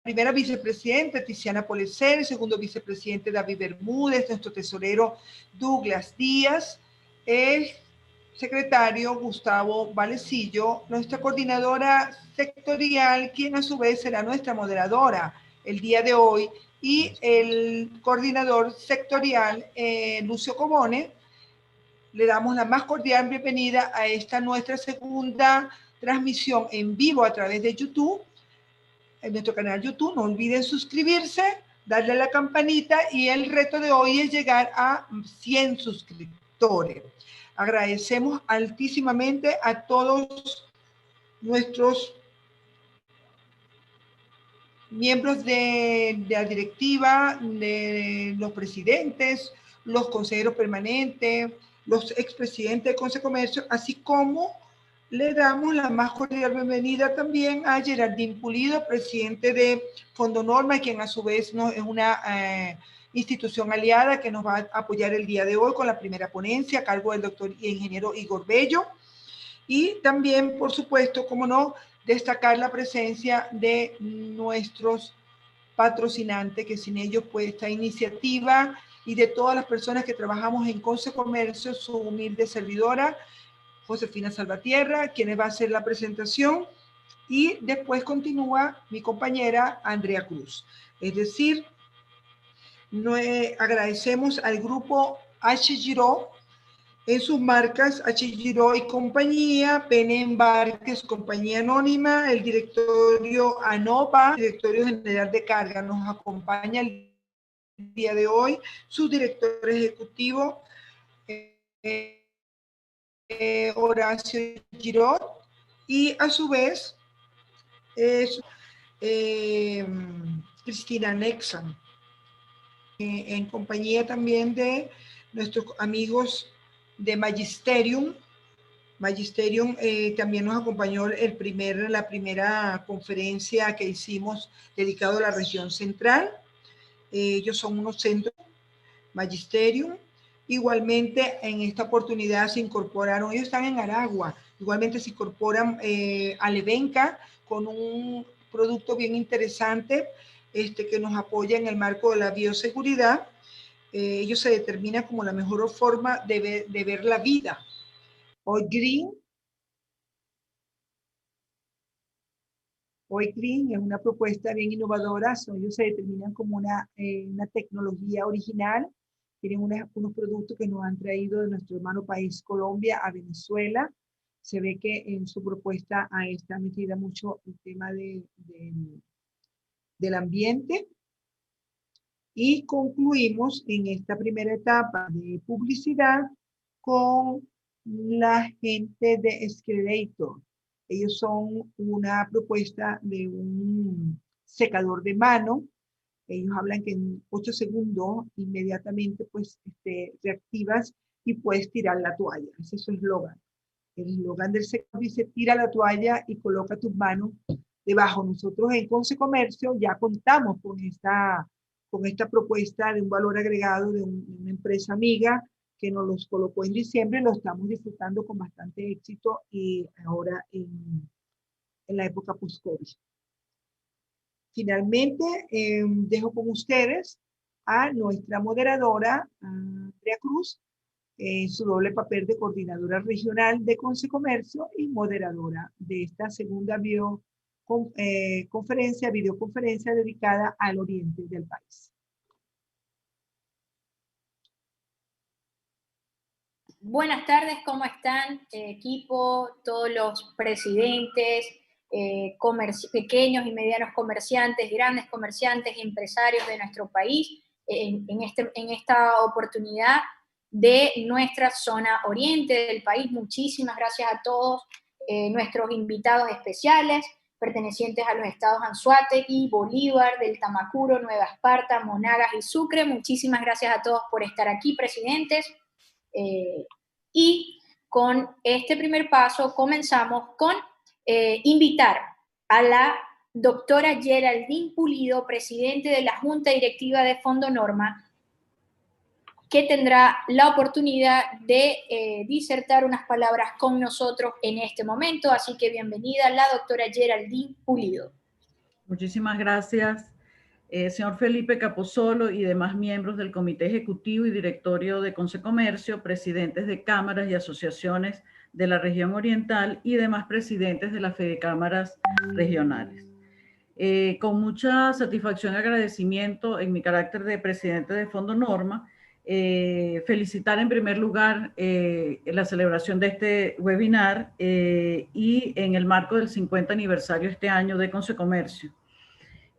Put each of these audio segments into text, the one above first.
primera vicepresidenta, Tiziana Polecer, el segundo vicepresidente, David Bermúdez, nuestro tesorero, Douglas Díaz, el secretario, Gustavo Valecillo, nuestra coordinadora sectorial, quien a su vez será nuestra moderadora el día de hoy, y el coordinador sectorial, Lucio Cobone. Le damos la más cordial bienvenida a esta nuestra segunda transmisión en vivo a través de YouTube, en nuestro canal YouTube. No olviden suscribirse, darle a la campanita, y el reto de hoy es llegar a 100 suscriptores. Agradecemos altísimamente a todos nuestros miembros de la directiva, de los presidentes, los consejeros permanentes, los expresidentes del Consejo de Comercio, así como le damos la más cordial bienvenida también a Geraldine Pulido, presidente de Fondo Norma, quien a su vez es una institución aliada que nos va a apoyar el día de hoy con la primera ponencia a cargo del doctor y ingeniero Igor Bello. Y también, por supuesto, como no, destacar la presencia de nuestros patrocinantes, que sin ellos, pues, esta iniciativa, y de todas las personas que trabajamos en Consejo Comercio, su humilde servidora, Josefina Salvatierra, quien va a hacer la presentación, y después continúa mi compañera Andrea Cruz. Es decir, agradecemos al grupo H. Giró, en sus marcas H. Giró y compañía, PN Embarques, compañía anónima, el directorio ANOPA, directorio general de carga, nos acompaña el día de hoy, su director ejecutivo, Horacio Giró, y a su vez es Cristina Nexan, en compañía también de nuestros amigos de Magisterium. Magisterium también nos acompañó la primera conferencia que hicimos dedicado a la región central. Ellos son unos centros, Magisterium. Igualmente, en esta oportunidad se incorporaron, ellos están en Aragua, igualmente se incorporan a Levenca con un producto bien interesante que nos apoya en el marco de la bioseguridad. Ellos se determinan como la mejor forma de ver la vida. Hoy Green es una propuesta bien innovadora. Ellos se determinan como una tecnología original. Tienen unos productos que nos han traído de nuestro hermano país Colombia a Venezuela. Se ve que en su propuesta está metida mucho el tema del ambiente. Y concluimos en esta primera etapa de publicidad con la gente de Screditor. Ellos son una propuesta de un secador de mano. Ellos hablan que en 8 segundos inmediatamente pues reactivas y puedes tirar la toalla. Ese es su eslogan. El eslogan del secador dice: tira la toalla y coloca tus manos debajo. Nosotros en Conce Comercio ya contamos con esta propuesta de un valor agregado de una empresa amiga que nos los colocó en diciembre. Lo estamos disfrutando con bastante éxito y ahora en la época post-COVID. Finalmente, dejo con ustedes a nuestra moderadora, Andrea Cruz, su doble papel de coordinadora regional de Conce Comercio y moderadora de esta segunda videoconferencia dedicada al oriente del país. Buenas tardes, ¿cómo están, equipo, todos los presidentes, pequeños y medianos comerciantes, grandes comerciantes y empresarios de nuestro país, en esta oportunidad de nuestra zona oriente del país? Muchísimas gracias a todos nuestros invitados especiales, pertenecientes a los estados Anzoátegui, Bolívar, del Tamacuro, Nueva Esparta, Monagas y Sucre. Muchísimas gracias a todos por estar aquí, presidentes. Y con este primer paso comenzamos con invitar a la doctora Geraldine Pulido, presidente de la Junta Directiva de Fondo Norma, que tendrá la oportunidad de disertar unas palabras con nosotros en este momento. Así que bienvenida la doctora Geraldine Pulido. Muchísimas gracias, señor Felipe Capozolo y demás miembros del Comité Ejecutivo y Directorio de Consecomercio, presidentes de cámaras y asociaciones de la región oriental y demás presidentes de las fedecámaras regionales. Con mucha satisfacción y agradecimiento en mi carácter de presidente de Fondo Norma, felicitar en primer lugar la celebración de este webinar y en el marco del 50 aniversario este año de Consecomercio.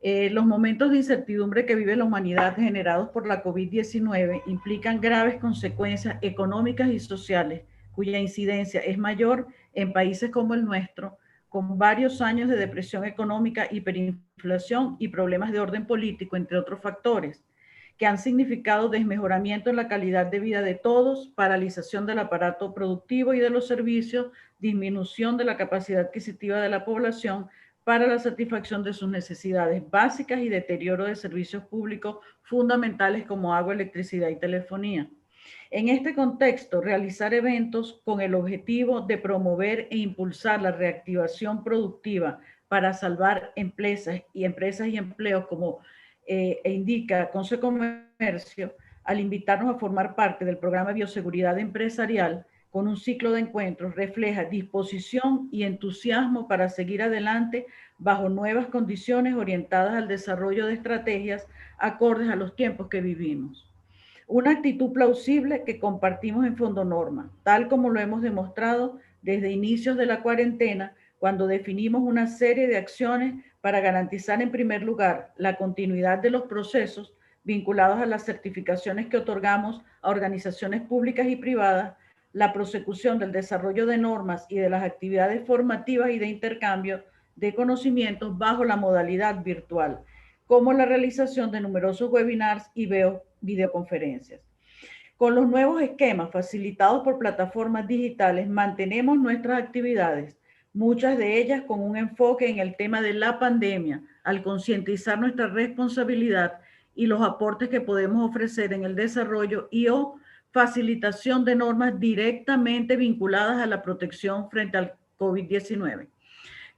Los momentos de incertidumbre que vive la humanidad generados por la COVID-19 implican graves consecuencias económicas y sociales, cuya incidencia es mayor en países como el nuestro, con varios años de depresión económica, hiperinflación y problemas de orden político, entre otros factores, que han significado desmejoramiento en la calidad de vida de todos, paralización del aparato productivo y de los servicios, disminución de la capacidad adquisitiva de la población para la satisfacción de sus necesidades básicas y deterioro de servicios públicos fundamentales como agua, electricidad y telefonía. En este contexto, realizar eventos con el objetivo de promover e impulsar la reactivación productiva para salvar empresas y empleos, como indica Consecomercio, al invitarnos a formar parte del programa de bioseguridad empresarial con un ciclo de encuentros, refleja disposición y entusiasmo para seguir adelante bajo nuevas condiciones orientadas al desarrollo de estrategias acordes a los tiempos que vivimos. Una actitud plausible que compartimos en Fondo Norma, tal como lo hemos demostrado desde inicios de la cuarentena, cuando definimos una serie de acciones para garantizar en primer lugar la continuidad de los procesos vinculados a las certificaciones que otorgamos a organizaciones públicas y privadas, la prosecución del desarrollo de normas y de las actividades formativas y de intercambio de conocimientos bajo la modalidad virtual, como la realización de numerosos webinars y videoconferencias. Con los nuevos esquemas facilitados por plataformas digitales, mantenemos nuestras actividades, muchas de ellas con un enfoque en el tema de la pandemia, al concientizar nuestra responsabilidad y los aportes que podemos ofrecer en el desarrollo y/o facilitación de normas directamente vinculadas a la protección frente al COVID-19.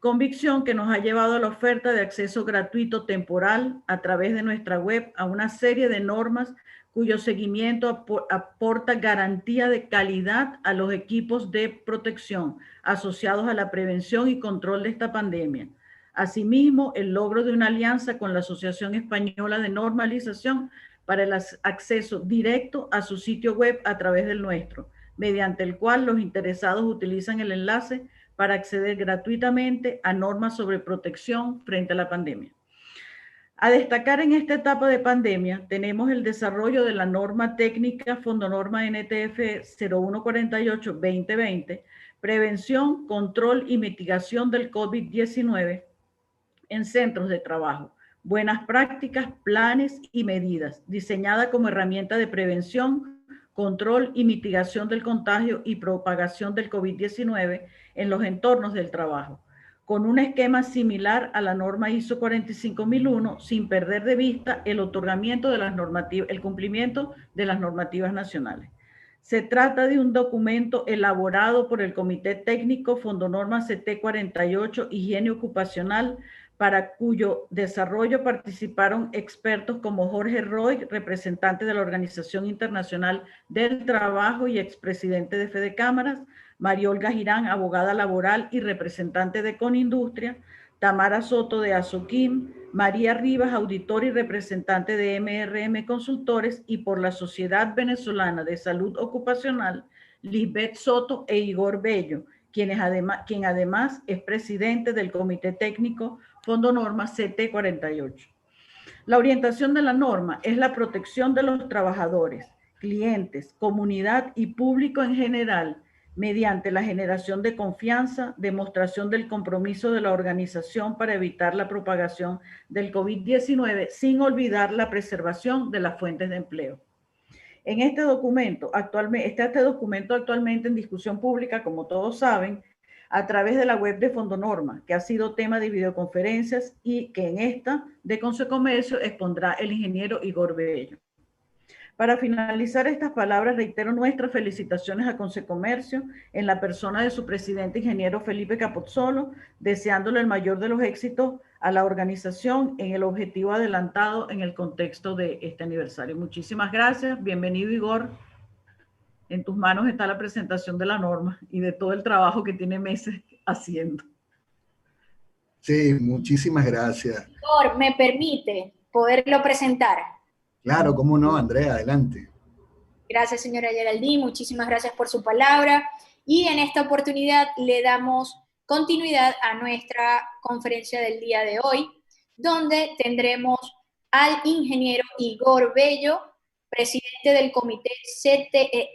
Convicción que nos ha llevado a la oferta de acceso gratuito temporal a través de nuestra web a una serie de normas cuyo seguimiento aporta garantía de calidad a los equipos de protección asociados a la prevención y control de esta pandemia. Asimismo, el logro de una alianza con la Asociación Española de Normalización para el acceso directo a su sitio web a través del nuestro, mediante el cual los interesados utilizan el enlace para acceder gratuitamente a normas sobre protección frente a la pandemia. A destacar en esta etapa de pandemia, tenemos el desarrollo de la norma técnica Fondo Norma NTF 0148-2020, prevención, control y mitigación del COVID-19 en centros de trabajo, buenas prácticas, planes y medidas, diseñada como herramienta de prevención, control y mitigación del contagio y propagación del COVID-19 en los entornos del trabajo, con un esquema similar a la norma ISO 45001, sin perder de vista el otorgamiento de las normativas, el cumplimiento de las normativas nacionales. Se trata de un documento elaborado por el Comité Técnico Fondo Norma CT 48 Higiene Ocupacional, para cuyo desarrollo participaron expertos como Jorge Roy, representante de la Organización Internacional del Trabajo y expresidente de Fedecámaras, María Olga Girán, abogada laboral y representante de Conindustria, Tamara Soto de Asoquim, María Rivas, auditora y representante de MRM Consultores, y por la Sociedad Venezolana de Salud Ocupacional, Lisbeth Soto e Igor Bello, quien además es presidente del Comité Técnico Fondo Norma CT 48. La orientación de la norma es la protección de los trabajadores, clientes, comunidad y público en general, mediante la generación de confianza, demostración del compromiso de la organización para evitar la propagación del COVID-19, sin olvidar la preservación de las fuentes de empleo. En este documento, actualmente en discusión pública, como todos saben, a través de la web de Fondo Norma, que ha sido tema de videoconferencias y que en esta de Consecomercio expondrá el ingeniero Igor Bello. Para finalizar estas palabras, reitero nuestras felicitaciones a Consecomercio en la persona de su presidente, ingeniero Felipe Capozzolo, deseándole el mayor de los éxitos a la organización en el objetivo adelantado en el contexto de este aniversario. Muchísimas gracias. Bienvenido, Igor. En tus manos está la presentación de la norma y de todo el trabajo que tiene meses haciendo. Sí, muchísimas gracias. Igor, ¿me permite poderlo presentar? Claro, cómo no, Andrea, adelante. Gracias, señora Geraldine, muchísimas gracias por su palabra. Y en esta oportunidad le damos continuidad a nuestra conferencia del día de hoy, donde tendremos al ingeniero Igor Bello, presidente del comité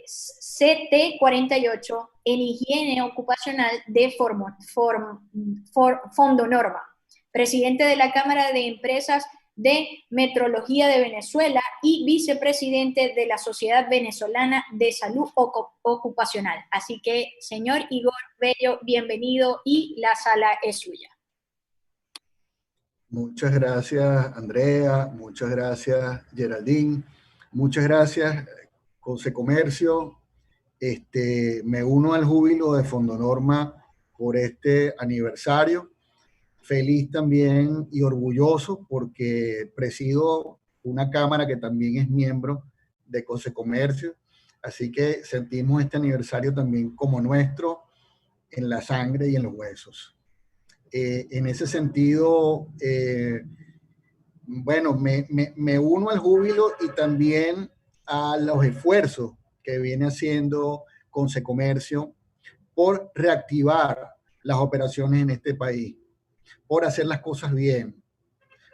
CT48 en higiene ocupacional de Fondo Norma, presidente de la Cámara de Empresas de Metrología de Venezuela y vicepresidente de la Sociedad Venezolana de Salud Ocupacional. Así que, señor Igor Bello, bienvenido y la sala es suya. Muchas gracias, Andrea. Muchas gracias, Geraldine. Muchas gracias, Consecomercio. Me uno al júbilo de Fondo Norma por este aniversario. Feliz también y orgulloso porque presido una cámara que también es miembro de Consecomercio, así que sentimos este aniversario también como nuestro en la sangre y en los huesos. En ese sentido, bueno, me uno al júbilo y también a los esfuerzos que viene haciendo Consecomercio por reactivar las operaciones en este país, por hacer las cosas bien,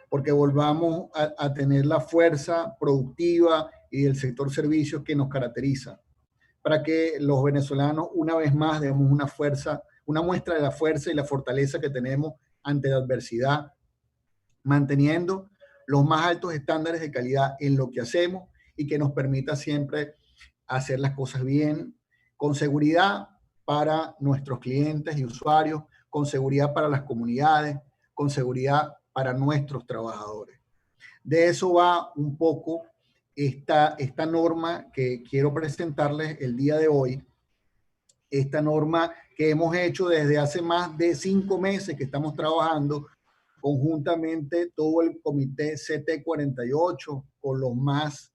porque volvamos a tener la fuerza productiva y del sector servicios que nos caracteriza, para que los venezolanos una vez más demos una muestra de la fuerza y la fortaleza que tenemos ante la adversidad, manteniendo los más altos estándares de calidad en lo que hacemos y que nos permita siempre hacer las cosas bien, con seguridad para nuestros clientes y usuarios, con seguridad para las comunidades, con seguridad para nuestros trabajadores. De eso va un poco esta norma que quiero presentarles el día de hoy, esta norma que hemos hecho desde hace más de 5 meses que estamos trabajando conjuntamente todo el comité CT48 con los más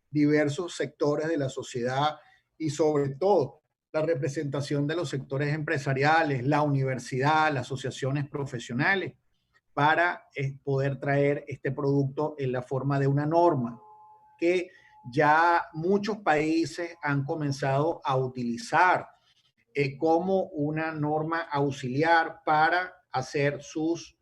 diversos sectores de la sociedad y sobre todo la representación de los sectores empresariales, la universidad, las asociaciones profesionales, para poder traer este producto en la forma de una norma que ya muchos países han comenzado a utilizar como una norma auxiliar para hacer sus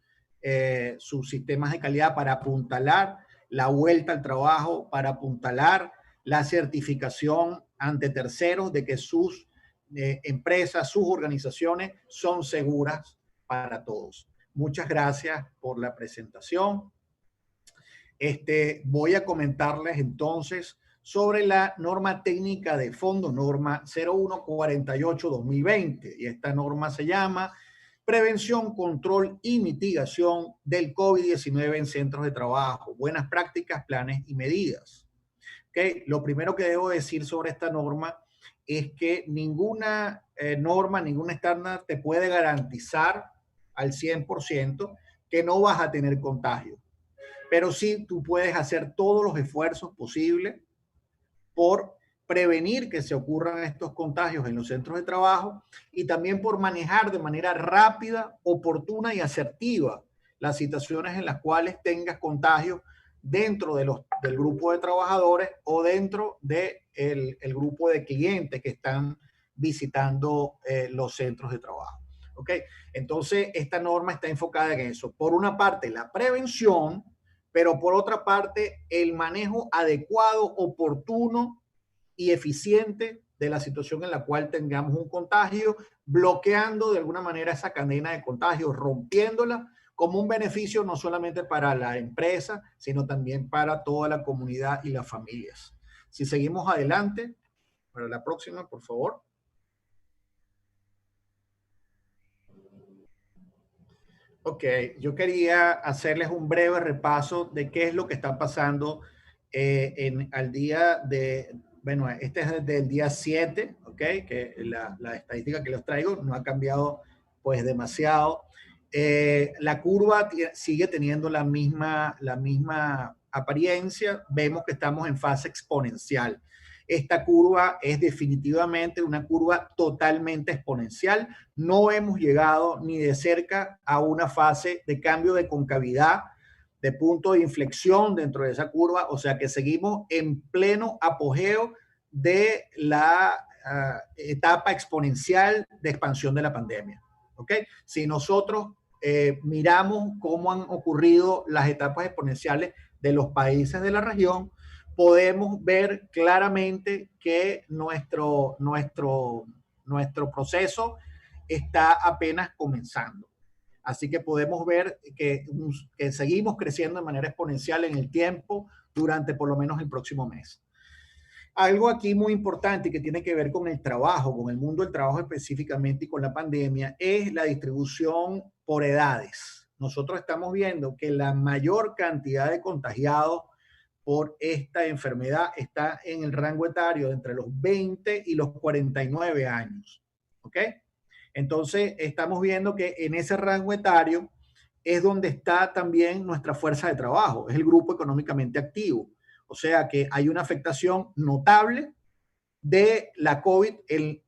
sistemas de calidad, para apuntalar la vuelta al trabajo, para apuntalar la certificación ante terceros de que sus empresas, sus organizaciones son seguras para todos. Muchas gracias por la presentación. Voy a comentarles entonces sobre la norma técnica de Fondo Norma 0148-2020 y esta norma se llama Prevención, Control y Mitigación del COVID-19 en Centros de Trabajo, Buenas Prácticas, Planes y Medidas. ¿Okay? Lo primero que debo decir sobre esta norma es que ninguna norma, ningún estándar te puede garantizar al 100% que no vas a tener contagio. Pero sí tú puedes hacer todos los esfuerzos posibles por prevenir que se ocurran estos contagios en los centros de trabajo y también por manejar de manera rápida, oportuna y asertiva las situaciones en las cuales tengas contagios dentro del grupo de trabajadores o dentro del grupo de clientes que están visitando los centros de trabajo. ¿Ok? Entonces, esta norma está enfocada en eso. Por una parte, la prevención, pero por otra parte, el manejo adecuado, oportuno y eficiente de la situación en la cual tengamos un contagio, bloqueando de alguna manera esa cadena de contagios, rompiéndola como un beneficio no solamente para la empresa, sino también para toda la comunidad y las familias. Si seguimos adelante, para la próxima, por favor. Ok, yo quería hacerles un breve repaso de qué es lo que está pasando al día de, bueno, este es desde el día 7, ¿ok? Que la estadística que les traigo no ha cambiado pues demasiado. La curva sigue teniendo la misma apariencia. Vemos que estamos en fase exponencial. Esta curva es definitivamente una curva totalmente exponencial. No hemos llegado ni de cerca a una fase de cambio de concavidad, de punto de inflexión dentro de esa curva, o sea que seguimos en pleno apogeo de la etapa exponencial de expansión de la pandemia. ¿Ok? Si nosotros miramos cómo han ocurrido las etapas exponenciales de los países de la región, podemos ver claramente que nuestro proceso está apenas comenzando. Así que podemos ver que seguimos creciendo de manera exponencial en el tiempo durante por lo menos el próximo mes. Algo aquí muy importante que tiene que ver con el trabajo, con el mundo del trabajo específicamente y con la pandemia, es la distribución por edades. Nosotros estamos viendo que la mayor cantidad de contagiados por esta enfermedad está en el rango etario entre los 20 y los 49 años. ¿Ok? Entonces, estamos viendo que en ese rango etario es donde está también nuestra fuerza de trabajo, es el grupo económicamente activo. O sea que hay una afectación notable de la COVID en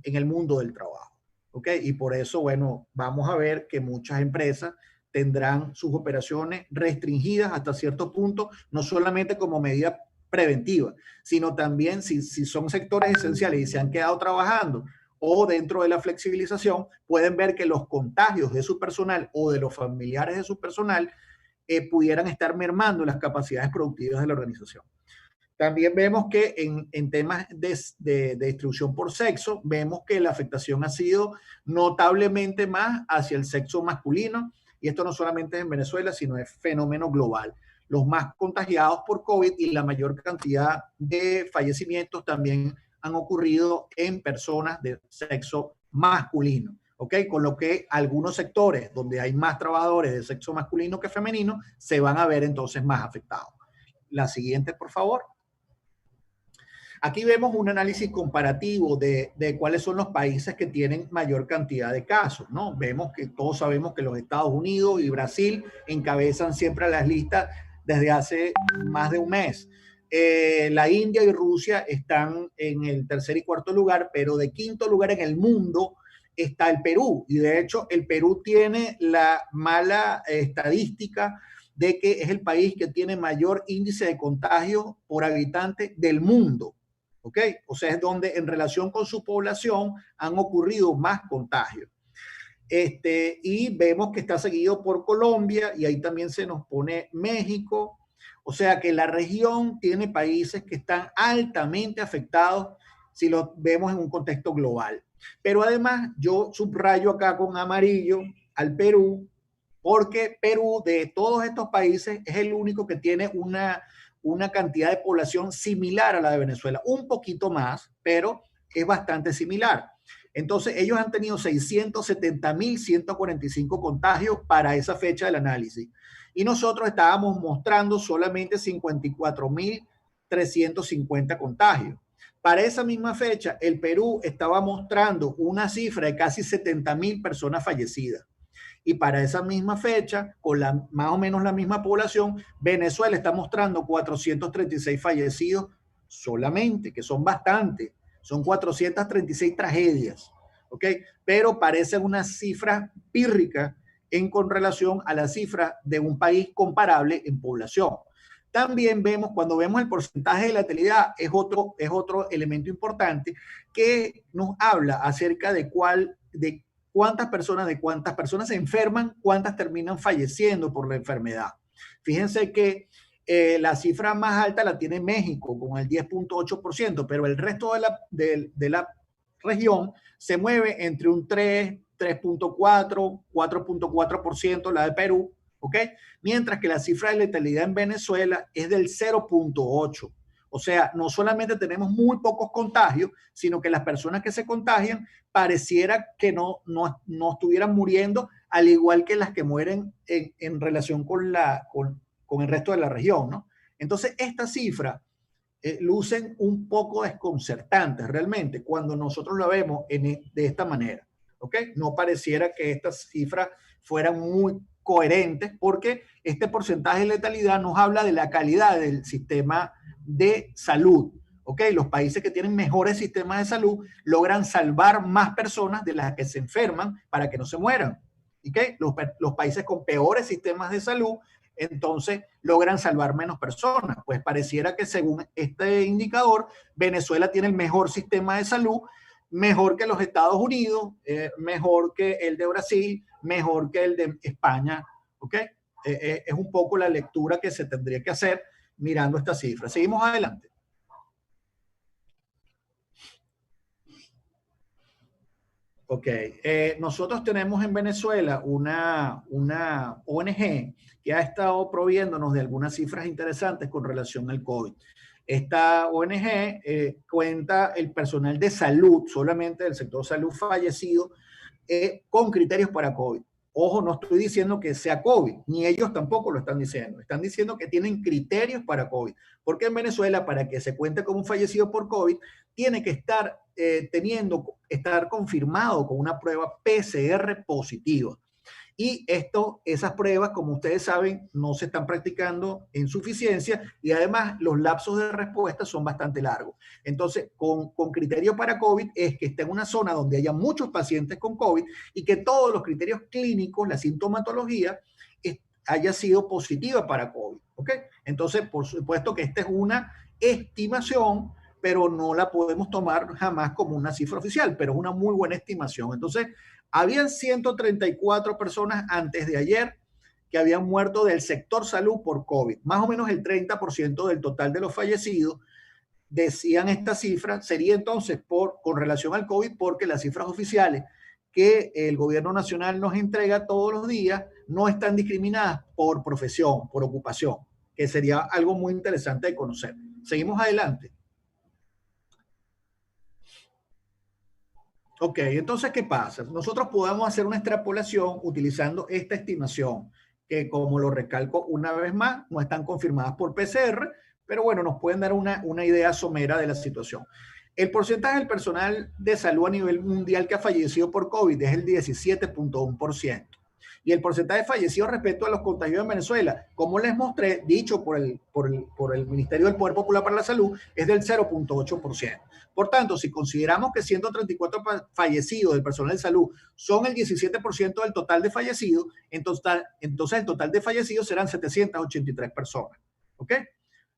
el mundo del trabajo. ¿Ok? Y por eso, bueno, vamos a ver que muchas empresas tendrán sus operaciones restringidas hasta cierto punto, no solamente como medida preventiva, sino también si son sectores esenciales y se han quedado trabajando o dentro de la flexibilización, pueden ver que los contagios de su personal o de los familiares de su personal pudieran estar mermando las capacidades productivas de la organización. También vemos que en temas de distribución por sexo, vemos que la afectación ha sido notablemente más hacia el sexo masculino, y esto no solamente es en Venezuela, sino es fenómeno global. Los más contagiados por COVID y la mayor cantidad de fallecimientos también han ocurrido en personas de sexo masculino. ¿Ok? Con lo que algunos sectores donde hay más trabajadores de sexo masculino que femenino se van a ver entonces más afectados. La siguiente, por favor. Aquí vemos un análisis comparativo de cuáles son los países que tienen mayor cantidad de casos, ¿no? Vemos que todos sabemos que los Estados Unidos y Brasil encabezan siempre las listas desde hace más de un mes. La India y Rusia están en el tercer y cuarto lugar, pero de quinto lugar en el mundo está el Perú. Y de hecho, el Perú tiene la mala estadística de que es el país que tiene mayor índice de contagio por habitante del mundo. ¿Ok? O sea, es donde en relación con su población han ocurrido más contagios. Y vemos que está seguido por Colombia y ahí también se nos pone México. O sea que la región tiene países que están altamente afectados si lo vemos en un contexto global. Pero además yo subrayo acá con amarillo al Perú, porque Perú de todos estos países es el único que tiene una cantidad de población similar a la de Venezuela, un poquito más, pero es bastante similar. Entonces, ellos han tenido 670.145 contagios para esa fecha del análisis. Y nosotros estábamos mostrando solamente 54.350 contagios. Para esa misma fecha, el Perú estaba mostrando una cifra de casi 70.000 personas fallecidas. Y para esa misma fecha, con más o menos la misma población, Venezuela está mostrando 436 fallecidos solamente, que son bastantes. Son 436 tragedias, ¿ok? Pero parece una cifra pírrica con relación a la cifra de un país comparable en población. También vemos, cuando vemos el porcentaje de letalidad, es otro elemento importante que nos habla acerca de cuántas personas se enferman, cuántas terminan falleciendo por la enfermedad. Fíjense que la cifra más alta la tiene México con el 10.8%, pero el resto de la región se mueve entre un 3, 3.4, 4.4%, la de Perú, ¿ok? Mientras que la cifra de letalidad en Venezuela es del 0.8%. O sea, no solamente tenemos muy pocos contagios, sino que las personas que se contagian pareciera que no estuvieran muriendo, al igual que las que mueren en relación con el resto de la región, ¿no? Entonces, estas cifras lucen un poco desconcertantes realmente cuando nosotros la vemos de esta manera, ¿ok? No pareciera que estas cifras fueran muy coherentes porque este porcentaje de letalidad nos habla de la calidad del sistema de salud, ¿ok? Los países que tienen mejores sistemas de salud logran salvar más personas de las que se enferman para que no se mueran, ¿ok? Los países con peores sistemas de salud entonces logran salvar menos personas. Pues pareciera que según este indicador, Venezuela tiene el mejor sistema de salud, mejor que los Estados Unidos, mejor que el de Brasil, mejor que el de España, ¿ok? Es un poco la lectura que se tendría que hacer mirando estas cifras. Seguimos adelante. Ok, nosotros tenemos en Venezuela una ONG que ha estado proviéndonos de algunas cifras interesantes con relación al COVID. Esta ONG cuenta el personal de salud, solamente del sector salud fallecido, con criterios para COVID. Ojo, no estoy diciendo que sea COVID, ni ellos tampoco lo están diciendo. Están diciendo que tienen criterios para COVID. Porque en Venezuela, para que se cuente como un fallecido por COVID, tiene que estar estar confirmado con una prueba PCR positiva. Y esas pruebas, como ustedes saben, no se están practicando en suficiencia y además los lapsos de respuesta son bastante largos. Entonces, con criterio para COVID es que esté en una zona donde haya muchos pacientes con COVID y que todos los criterios clínicos, la sintomatología, haya sido positiva para COVID. ¿Ok? Entonces, por supuesto que esta es una estimación, pero no la podemos tomar jamás como una cifra oficial, pero es una muy buena estimación. Entonces, habían 134 personas antes de ayer que habían muerto del sector salud por COVID. Más o menos el 30% del total de los fallecidos, decían esta cifra, sería entonces con relación al COVID, porque las cifras oficiales que el gobierno nacional nos entrega todos los días no están discriminadas por profesión, por ocupación, que sería algo muy interesante de conocer. Seguimos adelante. Ok, entonces, ¿qué pasa? Nosotros podemos hacer una extrapolación utilizando esta estimación, que como lo recalco una vez más, no están confirmadas por PCR, pero bueno, nos pueden dar una idea somera de la situación. El porcentaje del personal de salud a nivel mundial que ha fallecido por COVID es el 17.1%. Y el porcentaje de fallecidos respecto a los contagios en Venezuela, como les mostré, dicho por el Ministerio del Poder Popular para la Salud, es del 0.8%. Por tanto, si consideramos que 134 fallecidos del personal de salud son el 17% del total de fallecidos, entonces el total de fallecidos serán 783 personas. ¿Ok?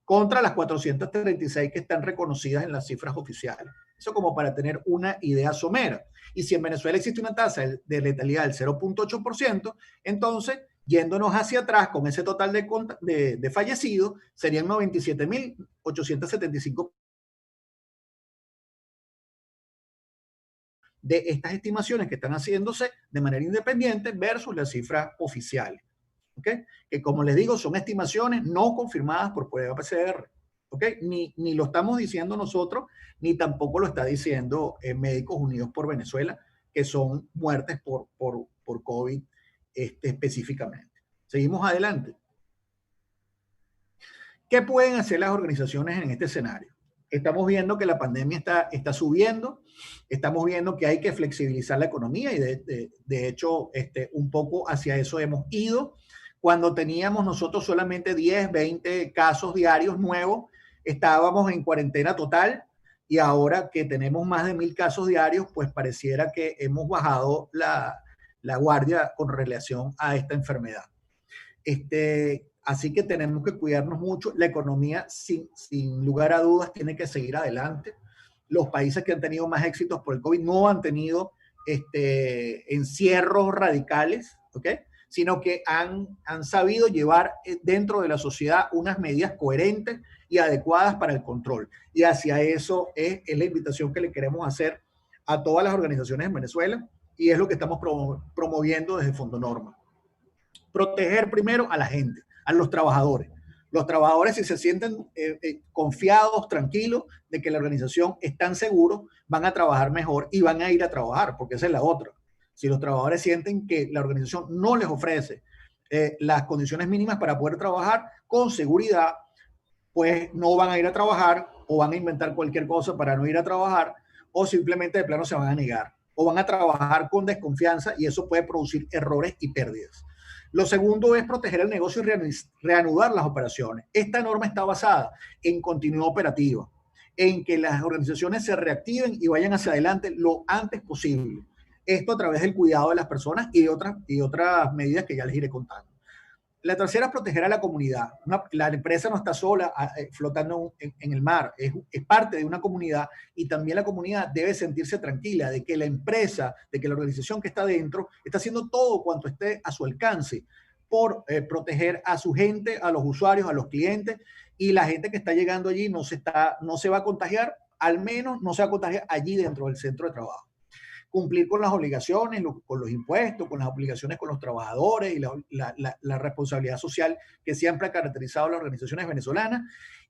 Contra las 436 que están reconocidas en las cifras oficiales. Eso como para tener una idea somera. Y si en Venezuela existe una tasa de letalidad del 0.8%, entonces, yéndonos hacia atrás con ese total de fallecidos, serían 97.875 de estas estimaciones que están haciéndose de manera independiente versus las cifras oficiales. ¿Ok? Que como les digo, son estimaciones no confirmadas por prueba PCR. ¿Ok? Ni lo estamos diciendo nosotros, ni tampoco lo está diciendo Médicos Unidos por Venezuela, que son muertes por COVID específicamente. Seguimos adelante. ¿Qué pueden hacer las organizaciones en este escenario? Estamos viendo que la pandemia está subiendo, estamos viendo que hay que flexibilizar la economía y de hecho un poco hacia eso hemos ido. Cuando teníamos nosotros solamente 10, 20 casos diarios nuevos, estábamos en cuarentena total y ahora que tenemos más de 1000 casos diarios, pues pareciera que hemos bajado la guardia con relación a esta enfermedad. Así que tenemos que cuidarnos mucho. La economía, sin lugar a dudas, tiene que seguir adelante. Los países que han tenido más éxitos por el COVID no han tenido encierros radicales, ¿ok? Sino que han sabido llevar dentro de la sociedad unas medidas coherentes y adecuadas para el control. Y hacia eso es la invitación que le queremos hacer a todas las organizaciones en Venezuela y es lo que estamos promoviendo desde Fondo Norma. Proteger primero a la gente, a los trabajadores. Los trabajadores, si se sienten confiados, tranquilos de que la organización están seguros, van a trabajar mejor y van a ir a trabajar, porque esa es la otra. Si los trabajadores sienten que la organización no les ofrece las condiciones mínimas para poder trabajar con seguridad, pues no van a ir a trabajar o van a inventar cualquier cosa para no ir a trabajar o simplemente de plano se van a negar o van a trabajar con desconfianza y eso puede producir errores y pérdidas. Lo segundo es proteger el negocio y reanudar las operaciones. Esta norma está basada en continuidad operativa, en que las organizaciones se reactiven y vayan hacia adelante lo antes posible. Esto a través del cuidado de las personas y otras medidas que ya les iré contando. La tercera es proteger a la comunidad. La empresa no está sola flotando en el mar, es parte de una comunidad y también la comunidad debe sentirse tranquila de que la empresa, de que la organización que está dentro está haciendo todo cuanto esté a su alcance por proteger a su gente, a los usuarios, a los clientes y la gente que está llegando allí no se va a contagiar, al menos no se va a contagiar allí dentro del centro de trabajo. Cumplir con las obligaciones, con los impuestos, con las obligaciones con los trabajadores y la responsabilidad social que siempre ha caracterizado a las organizaciones venezolanas.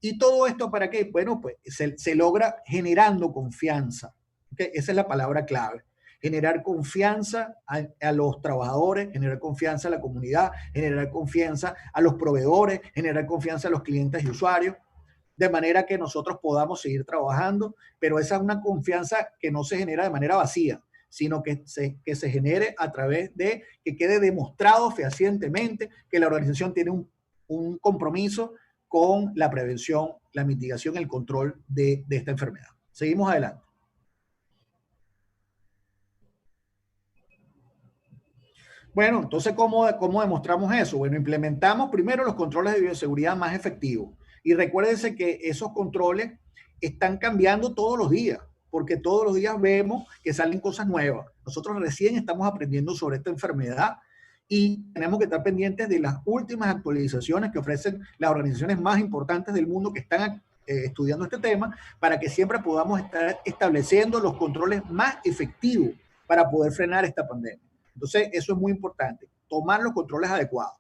¿Y todo esto para qué? Bueno, pues se logra generando confianza. ¿Okay? Esa es la palabra clave. Generar confianza a los trabajadores, generar confianza a la comunidad, generar confianza a los proveedores, generar confianza a los clientes y usuarios, de manera que nosotros podamos seguir trabajando, pero esa es una confianza que no se genera de manera vacía, sino que se genere a través de que quede demostrado fehacientemente que la organización tiene un compromiso con la prevención, la mitigación y el control de esta enfermedad. Seguimos adelante. Bueno, entonces, ¿cómo demostramos eso? Bueno, implementamos primero los controles de bioseguridad más efectivos. Y recuérdense que esos controles están cambiando todos los días, porque todos los días vemos que salen cosas nuevas. Nosotros recién estamos aprendiendo sobre esta enfermedad y tenemos que estar pendientes de las últimas actualizaciones que ofrecen las organizaciones más importantes del mundo que están estudiando este tema para que siempre podamos estar estableciendo los controles más efectivos para poder frenar esta pandemia. Entonces, eso es muy importante, tomar los controles adecuados.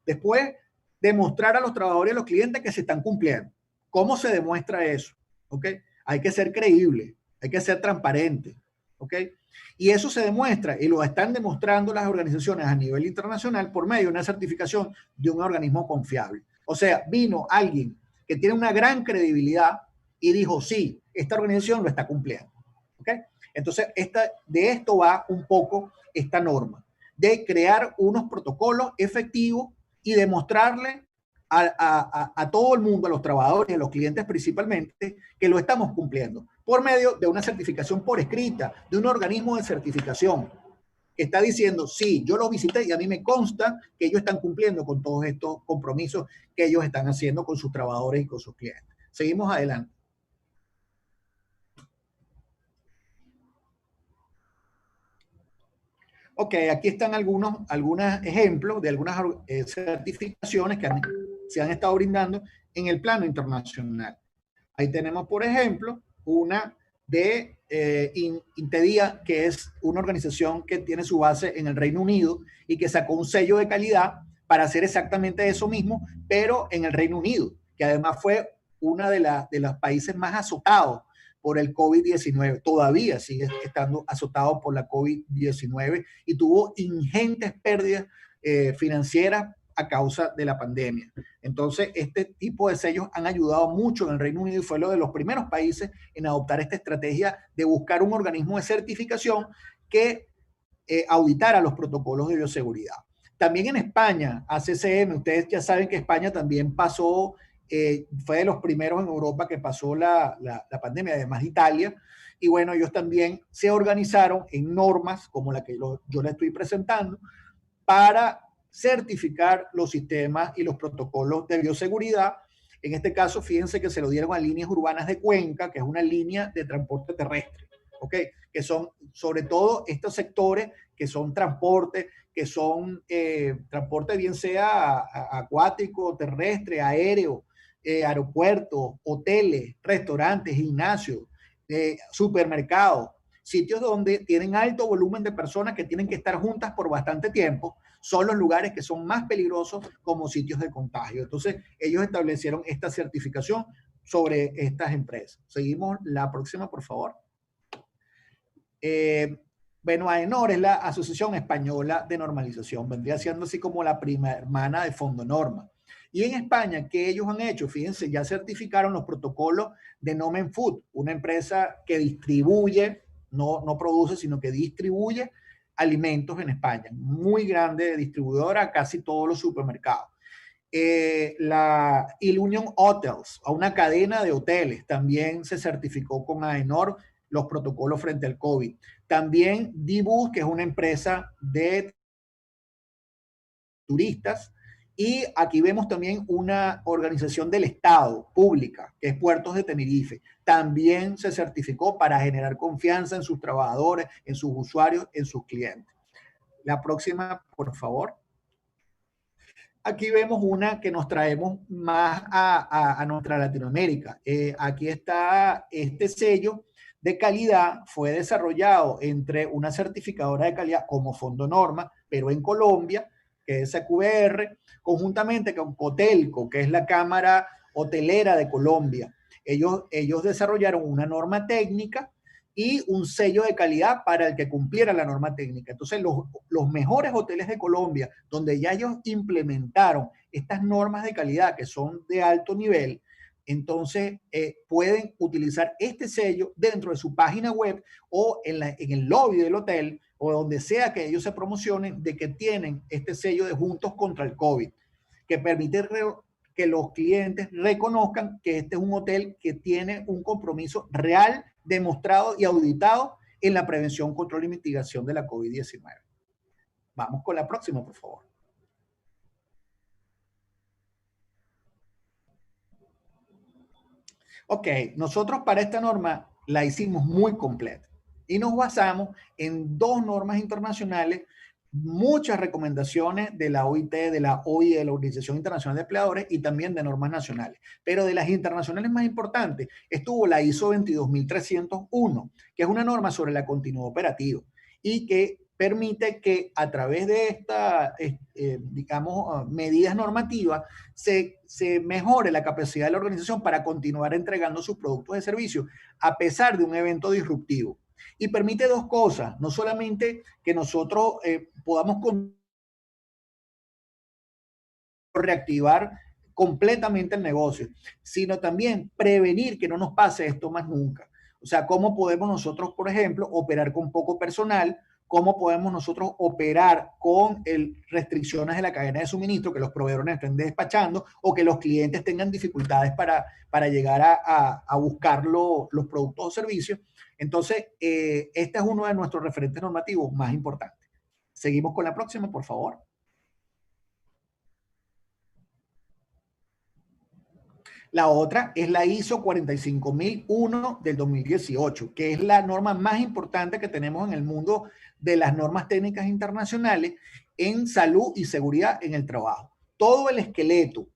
Después, demostrar a los trabajadores y a los clientes que se están cumpliendo. ¿Cómo se demuestra eso? ¿Okay? Hay que ser creíble, hay que ser transparente. ¿Okay? Y eso se demuestra y lo están demostrando las organizaciones a nivel internacional por medio de una certificación de un organismo confiable. O sea, vino alguien que tiene una gran credibilidad y dijo, sí, esta organización lo está cumpliendo. ¿Okay? Entonces, de esto va un poco esta norma, de crear unos protocolos efectivos y demostrarle a todo el mundo, a los trabajadores y a los clientes principalmente, que lo estamos cumpliendo por medio de una certificación por escrita, de un organismo de certificación que está diciendo, sí, yo los visité y a mí me consta que ellos están cumpliendo con todos estos compromisos que ellos están haciendo con sus trabajadores y con sus clientes. Seguimos adelante. Ok, aquí están algunos ejemplos de algunas certificaciones que se han estado brindando en el plano internacional. Ahí tenemos, por ejemplo, una de Intedia, que es una organización que tiene su base en el Reino Unido y que sacó un sello de calidad para hacer exactamente eso mismo, pero en el Reino Unido, que además fue una de los países más azotados por el COVID-19, todavía sigue estando azotado por la COVID-19 y tuvo ingentes pérdidas financieras a causa de la pandemia. Entonces, este tipo de sellos han ayudado mucho en el Reino Unido y fue uno de los primeros países en adoptar esta estrategia de buscar un organismo de certificación que auditara los protocolos de bioseguridad. También en España, ACCM, ustedes ya saben que España también pasó, fue de los primeros en Europa que pasó la pandemia, además de Italia, y bueno, ellos también se organizaron en normas como la que yo les estoy presentando para certificar los sistemas y los protocolos de bioseguridad. En este caso, fíjense que se lo dieron a Líneas Urbanas de Cuenca, que es una línea de transporte terrestre, ¿ok? Que son sobre todo estos sectores que son transporte, que son transporte bien sea acuático, terrestre, aéreo, aeropuertos, hoteles, restaurantes, gimnasios, supermercados, sitios donde tienen alto volumen de personas que tienen que estar juntas por bastante tiempo, son los lugares que son más peligrosos como sitios de contagio. Entonces, ellos establecieron esta certificación sobre estas empresas. Seguimos la próxima, por favor. Bueno, AENOR es la Asociación Española de Normalización. Vendría siendo así como la prima hermana de Fondo Norma. Y en España, ¿qué ellos han hecho? Fíjense, ya certificaron los protocolos de Nomen Food, una empresa que distribuye, no produce, sino que distribuye alimentos en España. Muy grande distribuidora, casi todos los supermercados. La Ilunion Hotels, a una cadena de hoteles, también se certificó con AENOR los protocolos frente al COVID. También D-Bus, que es una empresa de turistas, y aquí vemos también una organización del Estado, pública, que es Puertos de Tenerife. También se certificó para generar confianza en sus trabajadores, en sus usuarios, en sus clientes. La próxima, por favor. Aquí vemos una que nos traemos más a nuestra Latinoamérica. Aquí está este sello de calidad, fue desarrollado entre una certificadora de calidad como Fondo Norma, pero en Colombia, que es SQR, conjuntamente con Cotelco, que es la Cámara Hotelera de Colombia. Ellos desarrollaron una norma técnica y un sello de calidad para el que cumpliera la norma técnica. Entonces, los mejores hoteles de Colombia, donde ya ellos implementaron estas normas de calidad que son de alto nivel, entonces pueden utilizar este sello dentro de su página web o en el lobby del hotel o donde sea que ellos se promocionen de que tienen este sello de Juntos contra el COVID, que permite que los clientes reconozcan que este es un hotel que tiene un compromiso real, demostrado y auditado en la prevención, control y mitigación de la COVID-19. Vamos con la próxima, por favor. Ok, nosotros para esta norma la hicimos muy completa y nos basamos en 2 normas internacionales, muchas recomendaciones de la OIT, de la OIE, de la Organización Internacional de Empleadores y también de normas nacionales. Pero de las internacionales más importantes estuvo la ISO 22301, que es una norma sobre la continuidad operativa y que permite que a través de estas, digamos, medidas normativas se mejore la capacidad de la organización para continuar entregando sus productos y servicios a pesar de un evento disruptivo. Y permite 2 cosas, no solamente que nosotros podamos reactivar completamente el negocio, sino también prevenir que no nos pase esto más nunca. O sea, cómo podemos nosotros, por ejemplo, operar con poco personal, cómo podemos nosotros operar con restricciones de la cadena de suministro, que los proveedores estén despachando o que los clientes tengan dificultades para llegar a buscar los productos o servicios. Entonces, este es uno de nuestros referentes normativos más importantes. Seguimos con la próxima, por favor. La otra es la ISO 45001 del 2018, que es la norma más importante que tenemos en el mundo de las normas técnicas internacionales en salud y seguridad en el trabajo. Todo el esqueleto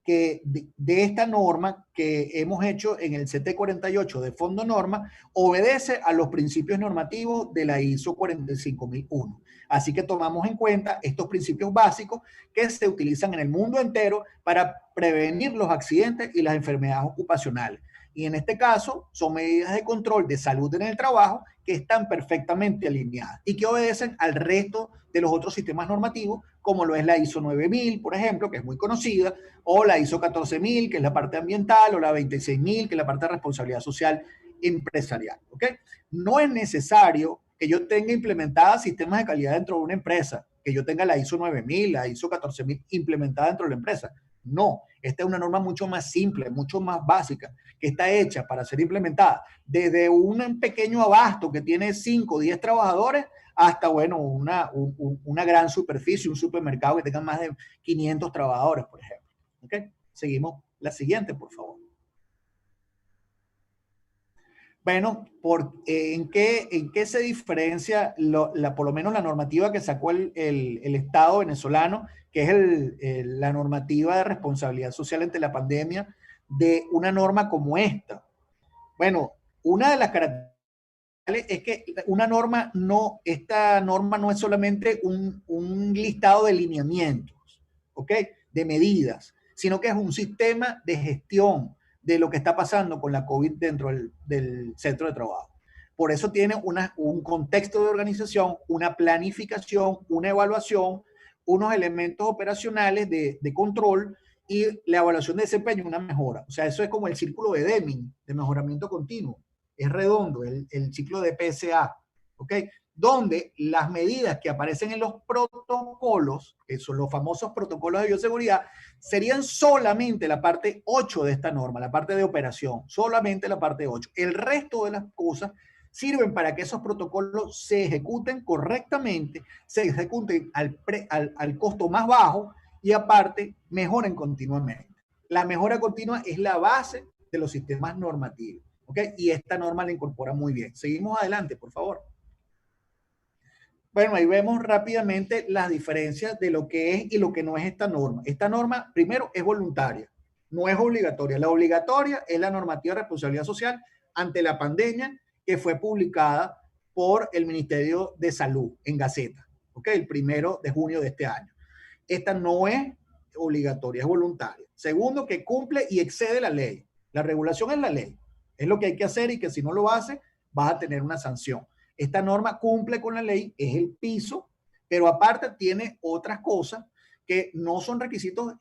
de esta norma que hemos hecho en el CT48 de Fondo Norma obedece a los principios normativos de la ISO 45001. Así que tomamos en cuenta estos principios básicos que se utilizan en el mundo entero para prevenir los accidentes y las enfermedades ocupacionales. Y en este caso son medidas de control de salud en el trabajo que están perfectamente alineadas y que obedecen al resto de los otros sistemas normativos, como lo es la ISO 9000, por ejemplo, que es muy conocida, o la ISO 14000, que es la parte ambiental, o la 26000, que es la parte de responsabilidad social empresarial. ¿Okay? No es necesario que yo tenga implementadas sistemas de calidad dentro de una empresa, que yo tenga la ISO 9000, la ISO 14000 implementada dentro de la empresa. No, esta es una norma mucho más simple, mucho más básica, que está hecha para ser implementada desde un pequeño abasto que tiene 5 o 10 trabajadores hasta, bueno, una gran superficie, un supermercado que tenga más de 500 trabajadores, por ejemplo. ¿Okay? Seguimos la siguiente, por favor. Bueno, ¿en qué se diferencia por lo menos la normativa que sacó el Estado venezolano, que es la normativa de responsabilidad social ante la pandemia, de una norma como esta? Bueno, una de las características es que esta norma no es solamente un listado de lineamientos, ¿ok? De medidas, sino que es un sistema de gestión de lo que está pasando con la COVID dentro del centro de trabajo. Por eso tiene un contexto de organización, una planificación, una evaluación, unos elementos operacionales de control y la evaluación de desempeño una mejora. O sea, eso es como el círculo de Deming, de mejoramiento continuo. Es redondo, el ciclo de PSA, ¿ok? Donde las medidas que aparecen en los protocolos, que son los famosos protocolos de bioseguridad, serían solamente la parte 8 de esta norma, la parte de operación, solamente la parte 8. El resto de las cosas sirven para que esos protocolos se ejecuten correctamente, se ejecuten al costo más bajo y aparte mejoren continuamente. La mejora continua es la base de los sistemas normativos, ¿ok? Y esta norma la incorpora muy bien. Seguimos adelante, por favor. Bueno, ahí vemos rápidamente las diferencias de lo que es y lo que no es esta norma. Esta norma, primero, es voluntaria, no es obligatoria. La obligatoria es la normativa de responsabilidad social ante la pandemia que fue publicada por el Ministerio de Salud en Gaceta, ¿ok? El 1 de junio de este año. Esta no es obligatoria, es voluntaria. Segundo, que cumple y excede la ley. La regulación es la ley. Es lo que hay que hacer y que si no lo hace, vas a tener una sanción. Esta norma cumple con la ley, es el piso, pero aparte tiene otras cosas que no son requisitos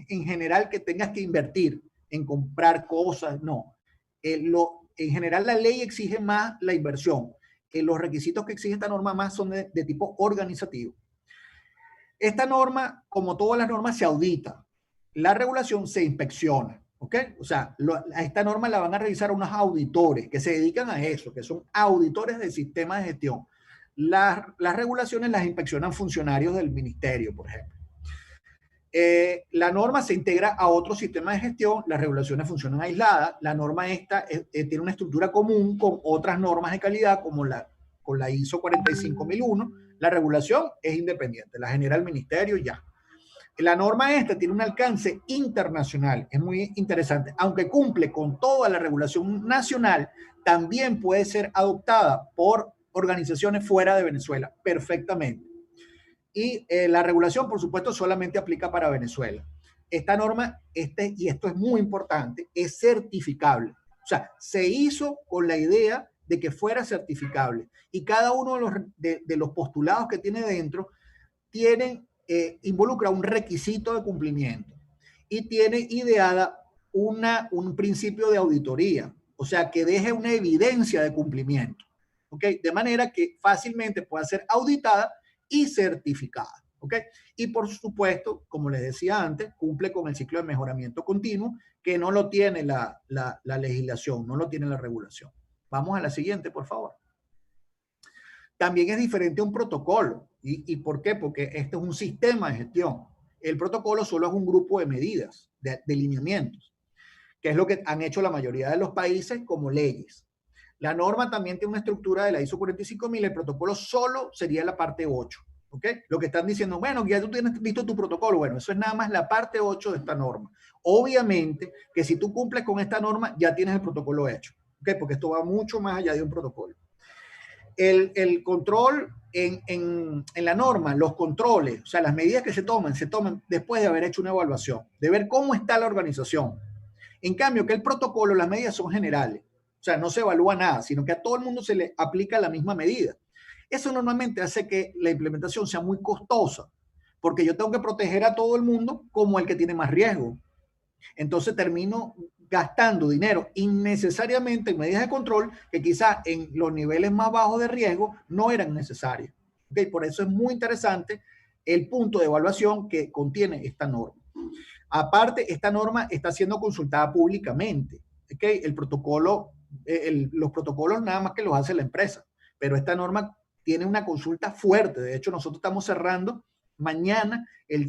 en general que tengas que invertir en comprar cosas, no. En general la ley exige más la inversión. Los requisitos que exige esta norma más son de tipo organizativo. Esta norma, como todas las normas, se audita. La regulación se inspecciona. ¿Ok? O sea, a esta norma la van a revisar unos auditores que se dedican a eso, que son auditores del sistema de gestión. Las regulaciones las inspeccionan funcionarios del ministerio, por ejemplo. La norma se integra a otro sistema de gestión, las regulaciones funcionan aisladas, la norma esta tiene una estructura común con otras normas de calidad como con la ISO 45001, la regulación es independiente, la genera el ministerio y ya. La norma esta tiene un alcance internacional, es muy interesante, aunque cumple con toda la regulación nacional, también puede ser adoptada por organizaciones fuera de Venezuela perfectamente. Y la regulación, por supuesto, solamente aplica para Venezuela. Esta norma, y esto es muy importante, es certificable. O sea, se hizo con la idea de que fuera certificable. Y cada uno de los postulados que tiene dentro involucra un requisito de cumplimiento y tiene ideada un principio de auditoría, o sea, que deje una evidencia de cumplimiento, ¿ok? De manera que fácilmente pueda ser auditada y certificada, ¿ok? Y por supuesto, como les decía antes, cumple con el ciclo de mejoramiento continuo, que no lo tiene la legislación, no lo tiene la regulación. Vamos a la siguiente, por favor. También es diferente a un protocolo. ¿Y por qué? Porque este es un sistema de gestión. El protocolo solo es un grupo de medidas, de lineamientos, que es lo que han hecho la mayoría de los países como leyes. La norma también tiene una estructura de la ISO 45000, el protocolo solo sería la parte 8. ¿Ok? Lo que están diciendo, bueno, ya tú tienes visto tu protocolo, bueno, eso es nada más la parte 8 de esta norma. Obviamente que si tú cumples con esta norma, ya tienes el protocolo hecho. ¿Ok? Porque esto va mucho más allá de un protocolo. El control en la norma, los controles, o sea, las medidas que se toman después de haber hecho una evaluación, de ver cómo está la organización. En cambio, que el protocolo, las medidas son generales, o sea, no se evalúa nada, sino que a todo el mundo se le aplica la misma medida. Eso normalmente hace que la implementación sea muy costosa, porque yo tengo que proteger a todo el mundo como el que tiene más riesgo. Entonces termino gastando dinero innecesariamente en medidas de control que quizás en los niveles más bajos de riesgo no eran necesarias. ¿Okay? Por eso es muy interesante el punto de evaluación que contiene esta norma. Aparte, esta norma está siendo consultada públicamente. ¿Okay? El protocolo, los protocolos nada más que los hace la empresa, pero esta norma tiene una consulta fuerte. De hecho, nosotros estamos cerrando mañana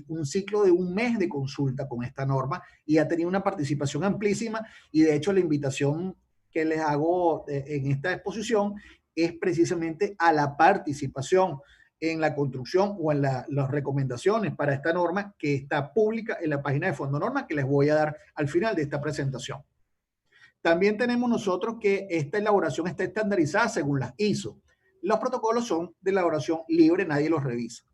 un ciclo de un mes de consulta con esta norma y ha tenido una participación amplísima y de hecho la invitación que les hago en esta exposición es precisamente a la participación en la construcción o en las recomendaciones para esta norma que está pública en la página de Fondo Norma que les voy a dar al final de esta presentación. También tenemos nosotros que esta elaboración está estandarizada según las ISO. Los protocolos son de elaboración libre, nadie los revisa.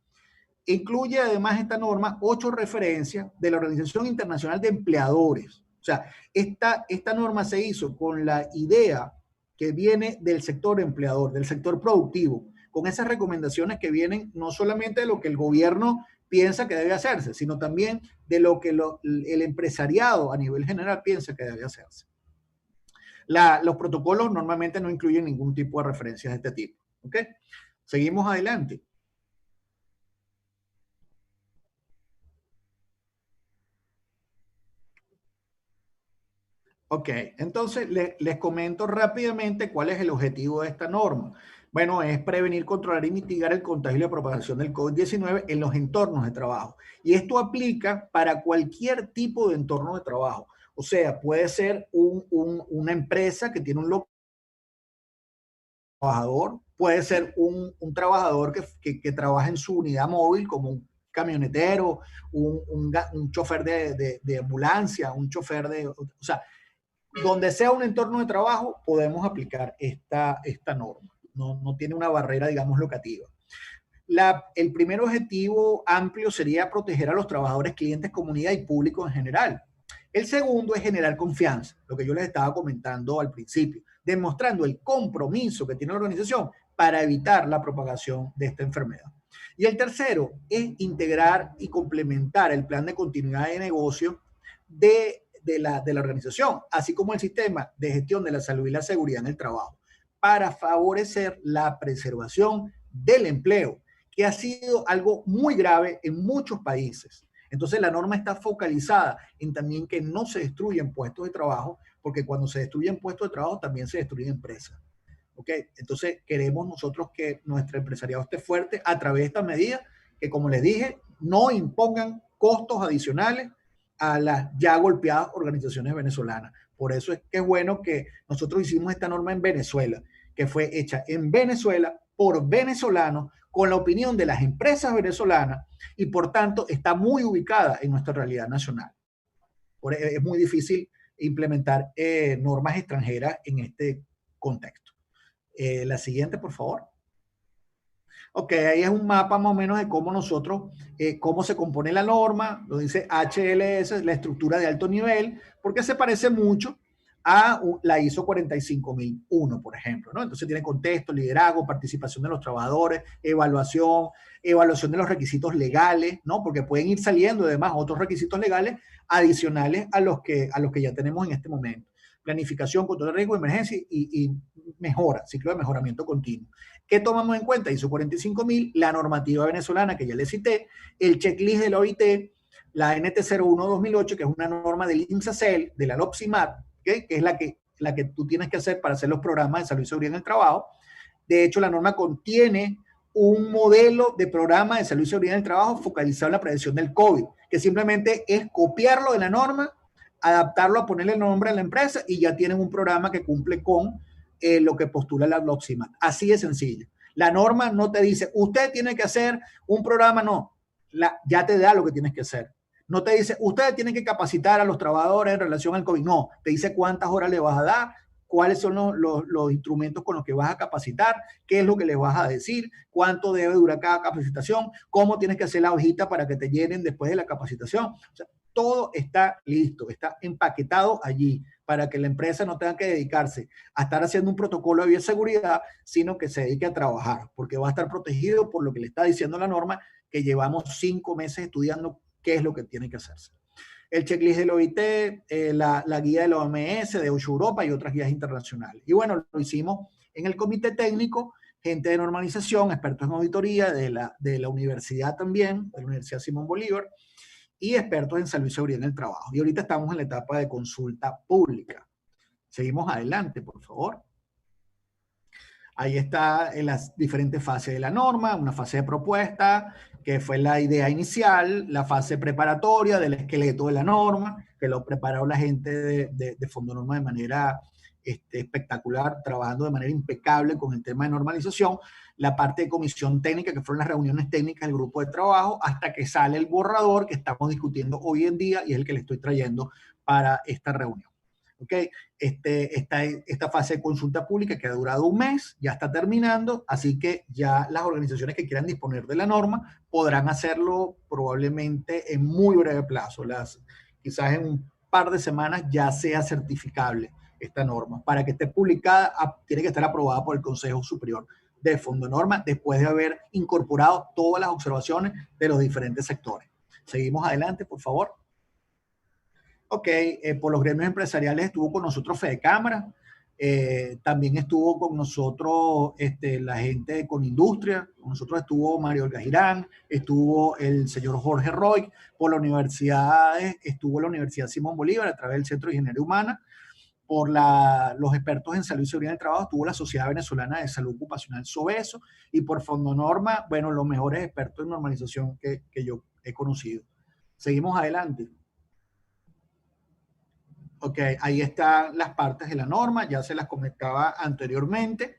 Incluye además esta norma 8 referencias de la Organización Internacional de Empleadores. O sea, esta norma se hizo con la idea que viene del sector empleador, del sector productivo, con esas recomendaciones que vienen no solamente de lo que el gobierno piensa que debe hacerse, sino también de lo que el empresariado a nivel general piensa que debe hacerse. Los protocolos normalmente no incluyen ningún tipo de referencias de este tipo. ¿Ok? Seguimos adelante. Ok, entonces les comento rápidamente cuál es el objetivo de esta norma. Bueno, es prevenir, controlar y mitigar el contagio y la propagación del COVID-19 en los entornos de trabajo. Y esto aplica para cualquier tipo de entorno de trabajo. O sea, puede ser una empresa que tiene un trabajador, puede ser un trabajador que trabaja en su unidad móvil como un camionetero, un chofer de ambulancia, un chofer de... O sea, donde sea un entorno de trabajo, podemos aplicar esta norma. No tiene una barrera, digamos, locativa. El primer objetivo amplio sería proteger a los trabajadores, clientes, comunidad y público en general. El segundo es generar confianza, lo que yo les estaba comentando al principio, demostrando el compromiso que tiene la organización para evitar la propagación de esta enfermedad. Y el tercero es integrar y complementar el plan de continuidad de negocio de la organización, así como el sistema de gestión de la salud y la seguridad en el trabajo, para favorecer la preservación del empleo, que ha sido algo muy grave en muchos países. Entonces la norma está focalizada en también que no se destruyan puestos de trabajo, porque cuando se destruyen puestos de trabajo también se destruyen empresas. ¿Ok? Entonces queremos nosotros que nuestro empresariado esté fuerte a través de esta medida, que como les dije, no impongan costos adicionales a las ya golpeadas organizaciones venezolanas. Por eso es que es bueno que nosotros hicimos esta norma en Venezuela, que fue hecha en Venezuela por venezolanos, con la opinión de las empresas venezolanas, y por tanto está muy ubicada en nuestra realidad nacional. Es muy difícil implementar normas extranjeras en este contexto. La siguiente, por favor. Ok, ahí es un mapa más o menos de cómo nosotros, cómo se compone la norma, lo dice HLS, la estructura de alto nivel, porque se parece mucho a la ISO 45001, por ejemplo, ¿no? Entonces tiene contexto, liderazgo, participación de los trabajadores, evaluación de los requisitos legales, ¿no? Porque pueden ir saliendo además otros requisitos legales adicionales a los que ya tenemos en este momento. Planificación, control de riesgo, emergencia y mejora, ciclo de mejoramiento continuo. ¿Qué tomamos en cuenta? ISO 45000, la normativa venezolana que ya les cité, el checklist de la OIT, la NT01-2008, que es una norma del INSACEL, de la LOPSIMAT, ¿okay? Que es la que tú tienes que hacer para hacer los programas de salud y seguridad en el trabajo. De hecho, la norma contiene un modelo de programa de salud y seguridad en el trabajo focalizado en la prevención del COVID, que simplemente es copiarlo de la norma, adaptarlo a ponerle el nombre a la empresa y ya tienen un programa que cumple con lo que postula la LOPSIMAT. Así de sencillo. La norma no te dice, usted tiene que hacer un programa, no. Ya te da lo que tienes que hacer. No te dice, usted tiene que capacitar a los trabajadores en relación al COVID. No, te dice cuántas horas le vas a dar, cuáles son los instrumentos con los que vas a capacitar, qué es lo que les vas a decir, cuánto debe durar cada capacitación, cómo tienes que hacer la hojita para que te llenen después de la capacitación. O sea, todo está listo, está empaquetado allí para que la empresa no tenga que dedicarse a estar haciendo un protocolo de bioseguridad, sino que se dedique a trabajar, porque va a estar protegido por lo que le está diciendo la norma, que llevamos 5 meses estudiando qué es lo que tiene que hacerse. El checklist del OIT, la guía de la OMS, de OSHA Europa y otras guías internacionales. Y bueno, lo hicimos en el comité técnico, gente de normalización, expertos en auditoría de la universidad también, de la Universidad Simón Bolívar, y expertos en salud y seguridad en el trabajo. Y ahorita estamos en la etapa de consulta pública. Seguimos adelante, por favor. Ahí está en las diferentes fases de la norma, una fase de propuesta, que fue la idea inicial, la fase preparatoria del esqueleto de la norma, que lo preparó la gente de Fondo Norma de manera espectacular, trabajando de manera impecable con el tema de normalización, la parte de comisión técnica, que fueron las reuniones técnicas del grupo de trabajo, hasta que sale el borrador que estamos discutiendo hoy en día y es el que le estoy trayendo para esta reunión. ¿Ok? Esta fase de consulta pública que ha durado un mes, ya está terminando, así que ya las organizaciones que quieran disponer de la norma podrán hacerlo probablemente en muy breve plazo. Quizás en un par de semanas ya sea certificable esta norma. Para que esté publicada, tiene que estar aprobada por el Consejo Superior de Fondonorma después de haber incorporado todas las observaciones de los diferentes sectores. Seguimos adelante, por favor. Ok, por los gremios empresariales estuvo con nosotros Fedecámara, también estuvo con nosotros la gente con industria, con nosotros estuvo Mario Olga Girán, estuvo el señor Jorge Roy, por las universidades estuvo la Universidad Simón Bolívar a través del Centro de Ingeniería Humana, por los expertos en salud y seguridad del trabajo estuvo la Sociedad Venezolana de Salud Ocupacional SOBESO, y por Fondonorma, bueno, los mejores expertos en normalización que yo he conocido. Seguimos adelante. Ok, ahí están las partes de la norma, ya se las comentaba anteriormente.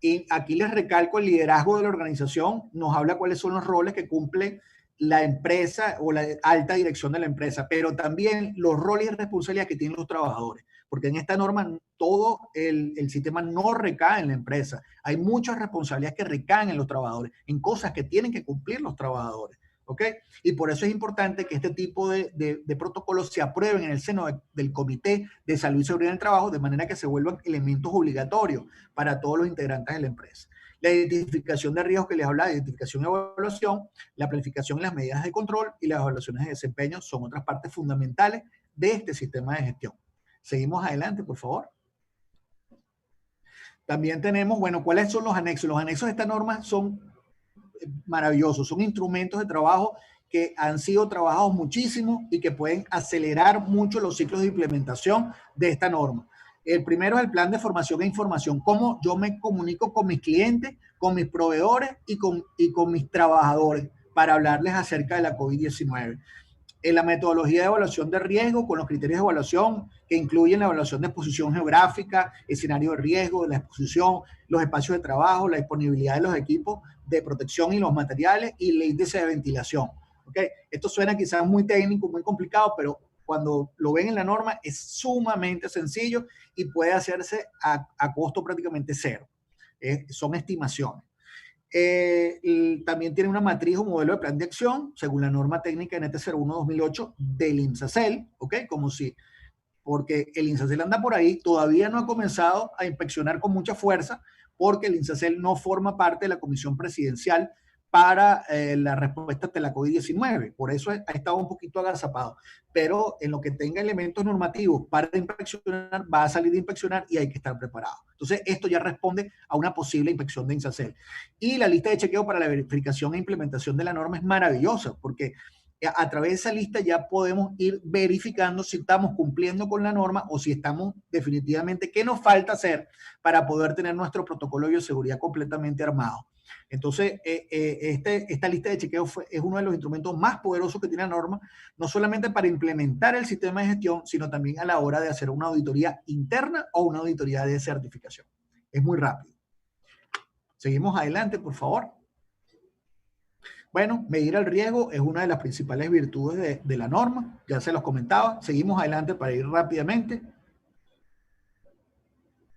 Y aquí les recalco el liderazgo de la organización, nos habla cuáles son los roles que cumple la empresa o la alta dirección de la empresa, pero también los roles y responsabilidades que tienen los trabajadores, porque en esta norma todo el sistema no recae en la empresa. Hay muchas responsabilidades que recaen en los trabajadores, en cosas que tienen que cumplir los trabajadores. ¿Ok? Y por eso es importante que este tipo de protocolos se aprueben en el seno del Comité de Salud y Seguridad del Trabajo, de manera que se vuelvan elementos obligatorios para todos los integrantes de la empresa. La identificación de riesgos que les hablaba, identificación y evaluación, la planificación y las medidas de control y las evaluaciones de desempeño son otras partes fundamentales de este sistema de gestión. Seguimos adelante, por favor. También tenemos, bueno, ¿cuáles son los anexos? Los anexos de esta norma son maravillosos, son instrumentos de trabajo que han sido trabajados muchísimo y que pueden acelerar mucho los ciclos de implementación de esta norma. El primero es el plan de formación e información, cómo yo me comunico con mis clientes, con mis proveedores y con mis trabajadores para hablarles acerca de la COVID-19. En la metodología de evaluación de riesgo con los criterios de evaluación que incluyen la evaluación de exposición geográfica, escenario de riesgo, la exposición, los espacios de trabajo, la disponibilidad de los equipos de protección y los materiales y el índice de ventilación. ¿Okay? Esto suena quizás muy técnico, muy complicado, pero cuando lo ven en la norma es sumamente sencillo y puede hacerse a costo prácticamente cero. Son estimaciones. También tiene una matriz o modelo de plan de acción según la norma técnica NT 01-2008 del INSACEL, ¿ok? Como si, porque el INSACEL anda por ahí, todavía no ha comenzado a inspeccionar con mucha fuerza porque el INSACEL no forma parte de la comisión presidencial para la respuesta ante la COVID-19. Por eso ha estado un poquito agazapado. Pero en lo que tenga elementos normativos para inspeccionar, va a salir de inspeccionar y hay que estar preparado. Entonces, esto ya responde a una posible inspección de INSACEL. Y la lista de chequeo para la verificación e implementación de la norma es maravillosa, porque a través de esa lista ya podemos ir verificando si estamos cumpliendo con la norma o si estamos definitivamente, qué nos falta hacer para poder tener nuestro protocolo de bioseguridad completamente armado. Entonces, esta lista de chequeo es uno de los instrumentos más poderosos que tiene la norma, no solamente para implementar el sistema de gestión, sino también a la hora de hacer una auditoría interna o una auditoría de certificación. Es muy rápido. Seguimos adelante, por favor. Bueno, medir el riesgo es una de las principales virtudes de la norma, ya se los comentaba. Seguimos adelante para ir rápidamente.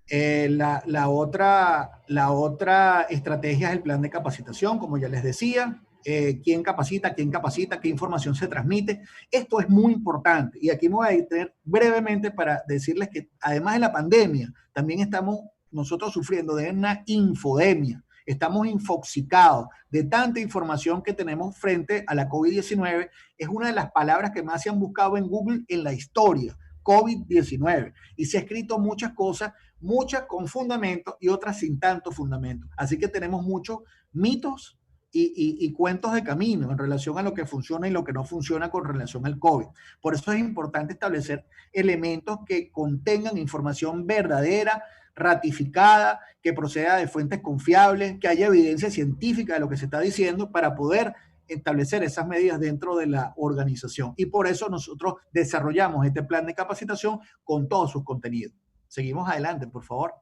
La otra estrategia es el plan de capacitación, como ya les decía. ¿Quién capacita, qué información se transmite? Esto es muy importante y aquí me voy a detener brevemente para decirles que además de la pandemia, también estamos nosotros sufriendo de una infodemia. Estamos infoxicados de tanta información que tenemos frente a la COVID-19. Es una de las palabras que más se han buscado en Google en la historia, COVID-19. Y se ha escrito muchas cosas, muchas con fundamento y otras sin tanto fundamento. Así que tenemos muchos mitos y cuentos de camino en relación a lo que funciona y lo que no funciona con relación al COVID. Por eso es importante establecer elementos que contengan información verdadera, ratificada, que proceda de fuentes confiables, que haya evidencia científica de lo que se está diciendo para poder establecer esas medidas dentro de la organización. Y por eso nosotros desarrollamos este plan de capacitación con todos sus contenidos. Seguimos adelante, por favor.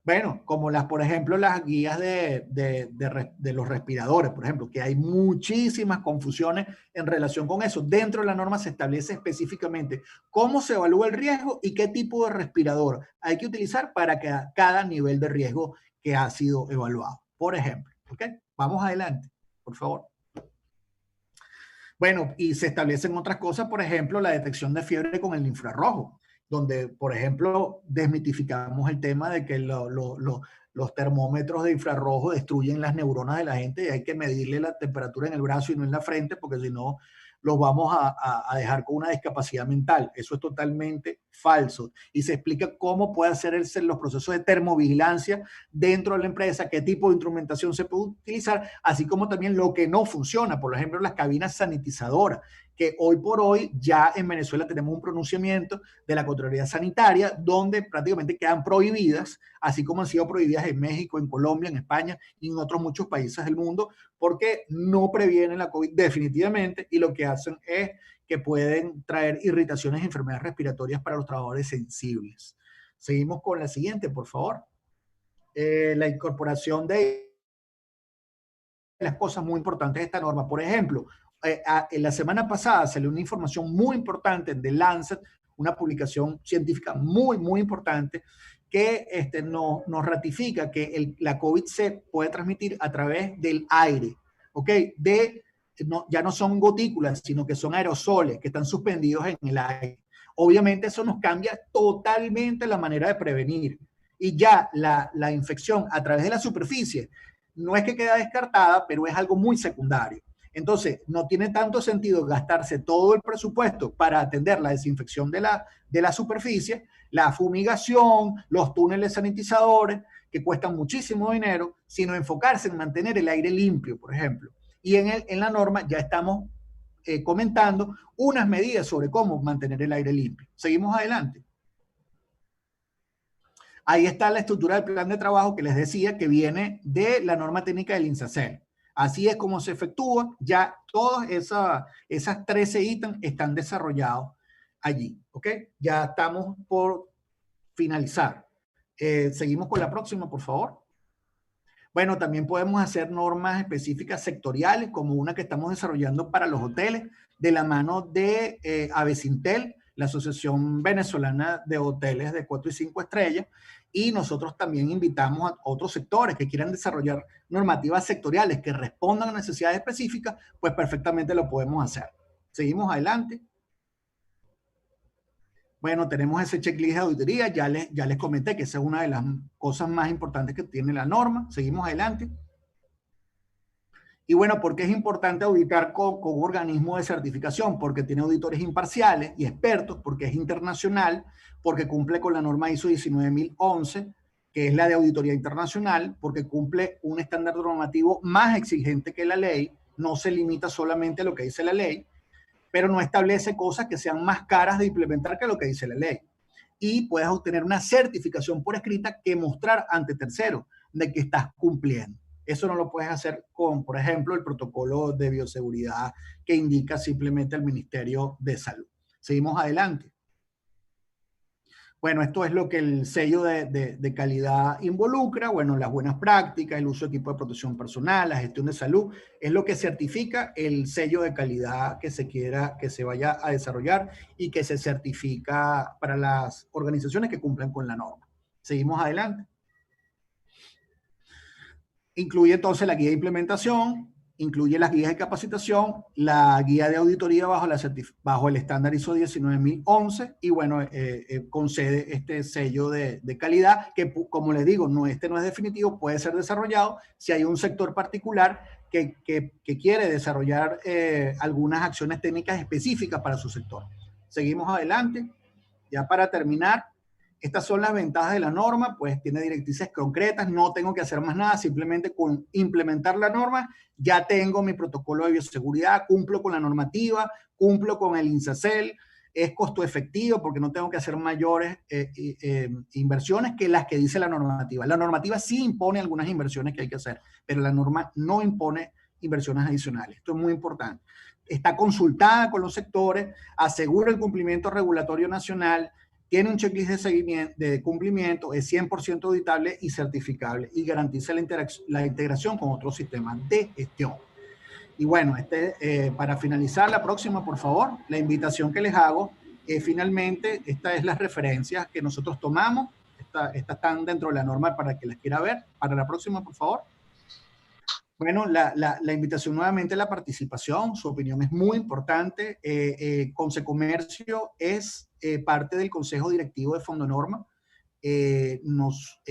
Bueno, como por ejemplo, las guías de los respiradores, por ejemplo, que hay muchísimas confusiones en relación con eso. Dentro de la norma se establece específicamente cómo se evalúa el riesgo y qué tipo de respirador hay que utilizar para cada nivel de riesgo que ha sido evaluado. Por ejemplo, ¿ok? Vamos adelante, por favor. Bueno, y se establecen otras cosas, por ejemplo, la detección de fiebre con el infrarrojo. donde, por ejemplo, desmitificamos el tema de que los termómetros de infrarrojo destruyen las neuronas de la gente y hay que medirle la temperatura en el brazo y no en la frente, porque si no, los vamos a dejar con una discapacidad mental. Eso es totalmente falso. Y se explica cómo puede hacerse los procesos de termovigilancia dentro de la empresa, qué tipo de instrumentación se puede utilizar, así como también lo que no funciona. Por ejemplo, las cabinas sanitizadoras, que hoy por hoy ya en Venezuela tenemos un pronunciamiento de la Contraloría Sanitaria donde prácticamente quedan prohibidas, así como han sido prohibidas en México, en Colombia, en España y en otros muchos países del mundo, porque no previenen la COVID definitivamente y lo que hacen es que pueden traer irritaciones y enfermedades respiratorias para los trabajadores sensibles. Seguimos con la siguiente, por favor. La incorporación de las cosas muy importantes de esta norma. Por ejemplo, en la semana pasada salió una información muy importante en The Lancet, una publicación científica muy, muy importante, que nos ratifica que la COVID se puede transmitir a través del aire, ¿ok? Ya no son gotículas, sino que son aerosoles que están suspendidos en el aire. Obviamente eso nos cambia totalmente la manera de prevenir. Y ya la infección a través de la superficie no es que queda descartada, pero es algo muy secundario. Entonces, no tiene tanto sentido gastarse todo el presupuesto para atender la desinfección de la superficie, la fumigación, los túneles sanitizadores, que cuestan muchísimo dinero, sino enfocarse en mantener el aire limpio, por ejemplo. Y en la norma ya estamos comentando unas medidas sobre cómo mantener el aire limpio. Seguimos adelante. Ahí está la estructura del plan de trabajo que les decía que viene de la norma técnica del INSACEL. Así es como se efectúa. Ya todas esas 13 ítems están desarrollados allí. ¿Ok? Ya estamos por finalizar. Seguimos con la próxima, por favor. Bueno, también podemos hacer normas específicas sectoriales, como una que estamos desarrollando para los hoteles, de la mano de Avecintel, la Asociación Venezolana de Hoteles de 4 y 5 estrellas, y nosotros también invitamos a otros sectores que quieran desarrollar normativas sectoriales que respondan a necesidades específicas, pues perfectamente lo podemos hacer. Seguimos adelante. Bueno, tenemos ese checklist de auditoría, ya les comenté que esa es una de las cosas más importantes que tiene la norma. Seguimos adelante. Y bueno, ¿por qué es importante auditar con un organismo de certificación? Porque tiene auditores imparciales y expertos, porque es internacional, porque cumple con la norma ISO 19011, que es la de auditoría internacional, porque cumple un estándar normativo más exigente que la ley, no se limita solamente a lo que dice la ley, pero no establece cosas que sean más caras de implementar que lo que dice la ley. Y puedes obtener una certificación por escrita que mostrar ante terceros de que estás cumpliendo. Eso no lo puedes hacer con, por ejemplo, el protocolo de bioseguridad que indica simplemente el Ministerio de Salud. Seguimos adelante. Bueno, esto es lo que el sello de calidad involucra. Bueno, las buenas prácticas, el uso de equipo de protección personal, la gestión de salud, es lo que certifica el sello de calidad que se quiera que se vaya a desarrollar y que se certifica para las organizaciones que cumplan con la norma. Seguimos adelante. Incluye entonces la guía de implementación, incluye las guías de capacitación, la guía de auditoría bajo el estándar ISO 19011 y bueno, concede este sello de calidad que, como les digo, no es definitivo, puede ser desarrollado si hay un sector particular que quiere desarrollar algunas acciones técnicas específicas para su sector. Seguimos adelante. Ya para terminar, estas son las ventajas de la norma, pues tiene directrices concretas, no tengo que hacer más nada, simplemente con implementar la norma, ya tengo mi protocolo de bioseguridad, cumplo con la normativa, cumplo con el INSACEL, es costo efectivo porque no tengo que hacer mayores inversiones que las que dice la normativa. La normativa sí impone algunas inversiones que hay que hacer, pero la norma no impone inversiones adicionales. Esto es muy importante. Está consultada con los sectores, asegura el cumplimiento regulatorio nacional, tiene un checklist de seguimiento, de cumplimiento, es 100% auditable y certificable y garantiza la integración con otros sistemas de gestión. Y bueno, para finalizar, la próxima, por favor, la invitación que les hago, finalmente, esta es las referencias que nosotros tomamos, estas están dentro de la norma para que las quiera ver. Para la próxima, por favor. Bueno, la invitación nuevamente a la participación, su opinión es muy importante. Consecomercio es parte del Consejo Directivo de Fondonorma,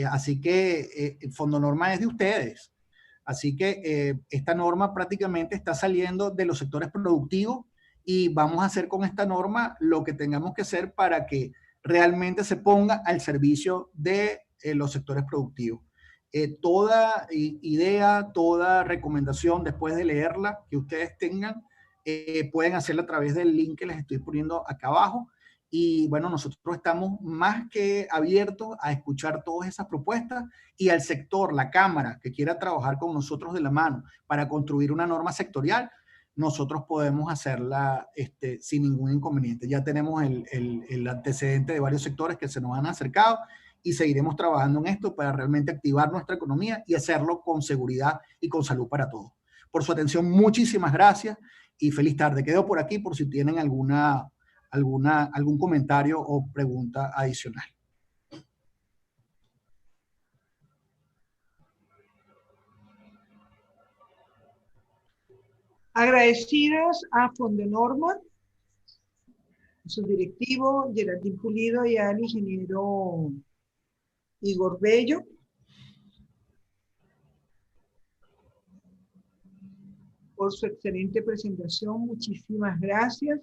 así que Fondonorma es de ustedes. Así que esta norma prácticamente está saliendo de los sectores productivos y vamos a hacer con esta norma lo que tengamos que hacer para que realmente se ponga al servicio de los sectores productivos. Toda idea, toda recomendación después de leerla que ustedes tengan, pueden hacerla a través del link que les estoy poniendo acá abajo. Y bueno, nosotros estamos más que abiertos a escuchar todas esas propuestas y al sector, la Cámara, que quiera trabajar con nosotros de la mano para construir una norma sectorial, nosotros podemos hacerla sin ningún inconveniente. Ya tenemos el antecedente de varios sectores que se nos han acercado y seguiremos trabajando en esto para realmente activar nuestra economía y hacerlo con seguridad y con salud para todos. Por su atención, muchísimas gracias y feliz tarde. Quedo por aquí por si tienen algún comentario o pregunta adicional. Agradecidos a Fondonorma, a su directivo Geraldine Pulido y al ingeniero Igor Bello. Por su excelente presentación, muchísimas gracias.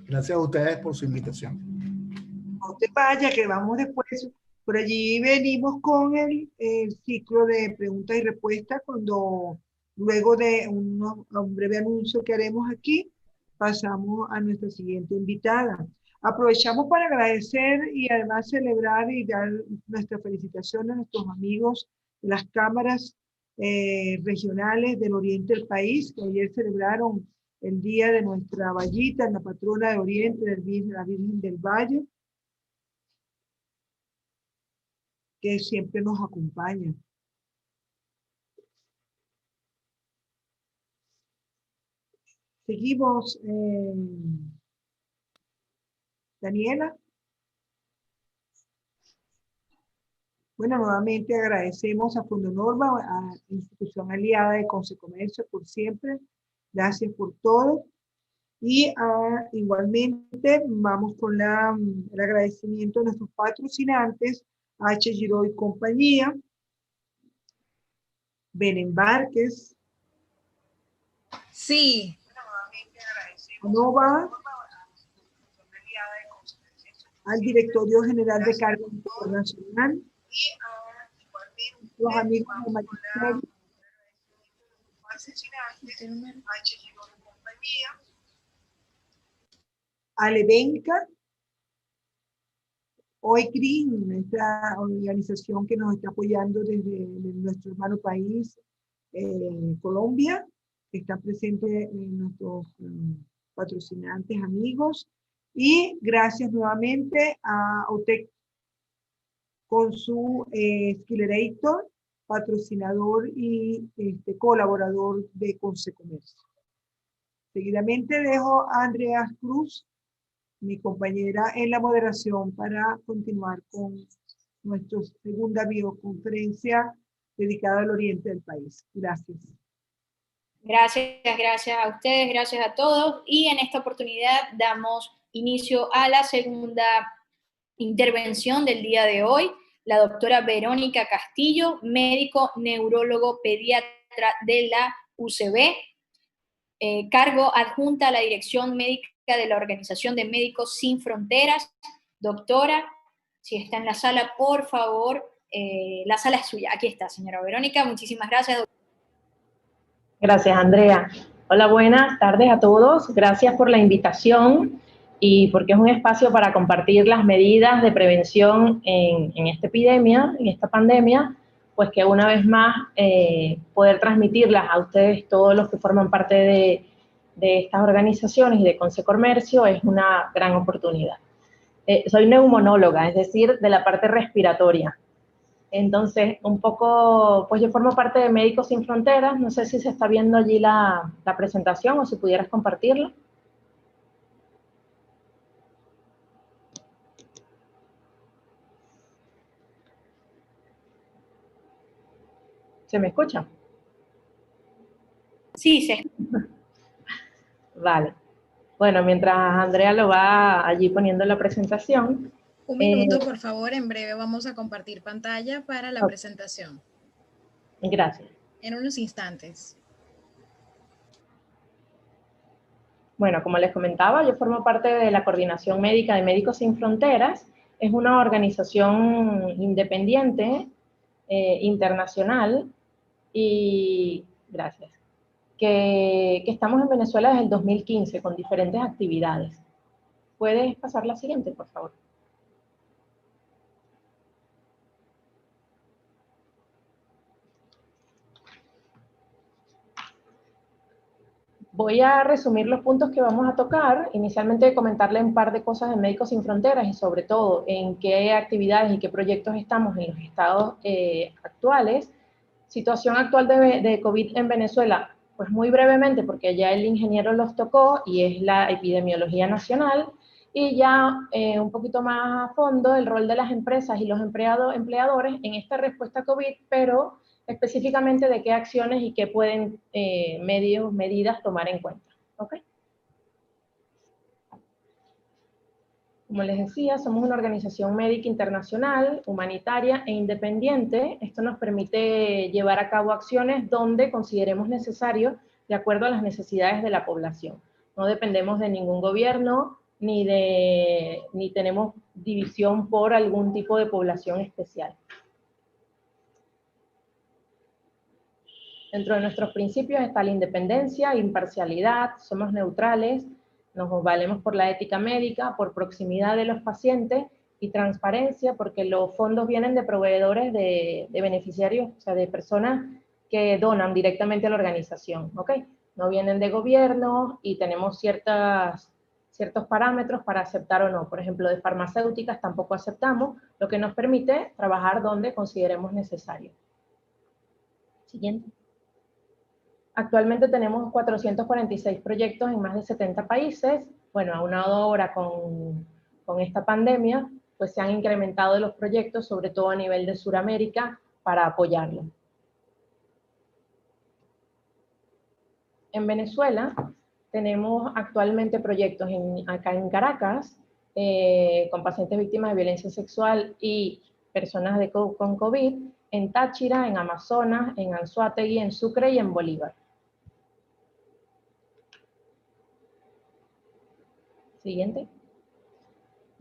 Gracias a ustedes por su invitación. No te vayas, que vamos después. Por allí venimos con el ciclo de preguntas y respuestas cuando luego de un breve anuncio que haremos aquí, pasamos a nuestra siguiente invitada. Aprovechamos para agradecer y además celebrar y dar nuestra felicitación a nuestros amigos de las cámaras regionales del oriente del país, que ayer celebraron el día de nuestra Vallita, la patrona de Oriente, la Virgen del Valle, que siempre nos acompaña. Seguimos, Daniela. Bueno, nuevamente agradecemos a Fondonorma, a la institución aliada de Consecomercio por siempre. Gracias por todo. Y igualmente vamos con el agradecimiento a nuestros patrocinantes, H. Giro y compañía, Benembarques. Sí. Nova, al Directorio General de Carga Internacional, los amigos de Magisterio, Alevenca, OICRI, nuestra organización que nos está apoyando desde nuestro hermano país, Colombia, que está presente en nuestros patrocinantes, amigos, y gracias nuevamente a OTEC con su Skillerator, patrocinador y colaborador de Consecomercio. Seguidamente dejo a Andrea Cruz, mi compañera en la moderación, para continuar con nuestra segunda videoconferencia dedicada al oriente del país. Gracias. Gracias a ustedes, gracias a todos. Y en esta oportunidad damos inicio a la segunda intervención del día de hoy. La doctora Verónica Castillo, médico neurólogo pediatra de la UCB, cargo adjunta a la dirección médica de la Organización de Médicos Sin Fronteras. Doctora, si está en la sala, por favor, la sala es suya. Aquí está, señora Verónica. Muchísimas gracias. Gracias, Andrea. Hola, buenas tardes a todos. Gracias por la invitación y porque es un espacio para compartir las medidas de prevención en esta epidemia, en esta pandemia, pues que una vez más poder transmitirlas a ustedes, todos los que forman parte de estas organizaciones y de Consecomercio, es una gran oportunidad. Soy neumonóloga, es decir, de la parte respiratoria. Entonces, un poco, pues yo formo parte de Médicos Sin Fronteras. No sé si se está viendo allí la presentación o si pudieras compartirla. ¿Se me escucha? Sí, se Vale. Bueno, mientras Andrea lo va allí poniendo la presentación. Un minuto, por favor, en breve vamos a compartir pantalla para la presentación. Gracias. En unos instantes. Bueno, como les comentaba, yo formo parte de la Coordinación Médica de Médicos Sin Fronteras. Es una organización independiente, internacional, y gracias, que estamos en Venezuela desde el 2015 con diferentes actividades. ¿Puedes pasar la siguiente, por favor? Voy a resumir los puntos que vamos a tocar. Inicialmente comentarle un par de cosas de Médicos Sin Fronteras y sobre todo en qué actividades y qué proyectos estamos en los estados actuales. Situación actual de COVID en Venezuela, pues muy brevemente porque ya el ingeniero los tocó y es la epidemiología nacional. Y ya un poquito más a fondo el rol de las empresas y los empleadores en esta respuesta a COVID, pero específicamente de qué acciones y qué pueden medidas tomar en cuenta. ¿Okay? Como les decía, somos una organización médica internacional, humanitaria e independiente. Esto nos permite llevar a cabo acciones donde consideremos necesario de acuerdo a las necesidades de la población. No dependemos de ningún gobierno ni tenemos división por algún tipo de población especial. Dentro de nuestros principios está la independencia, imparcialidad, somos neutrales, nos valemos por la ética médica, por proximidad de los pacientes y transparencia, porque los fondos vienen de proveedores de beneficiarios, o sea, de personas que donan directamente a la organización, ¿ok? No vienen de gobierno y tenemos ciertos parámetros para aceptar o no. Por ejemplo, de farmacéuticas tampoco aceptamos, lo que nos permite trabajar donde consideremos necesario. Siguiente. Actualmente tenemos 446 proyectos en más de 70 países. Bueno, aunado ahora con esta pandemia, pues se han incrementado los proyectos, sobre todo a nivel de Sudamérica, para apoyarlo. En Venezuela tenemos actualmente proyectos acá en Caracas, con pacientes víctimas de violencia sexual y personas con COVID, en Táchira, en Amazonas, en Anzoátegui, en Sucre y en Bolívar. Siguiente.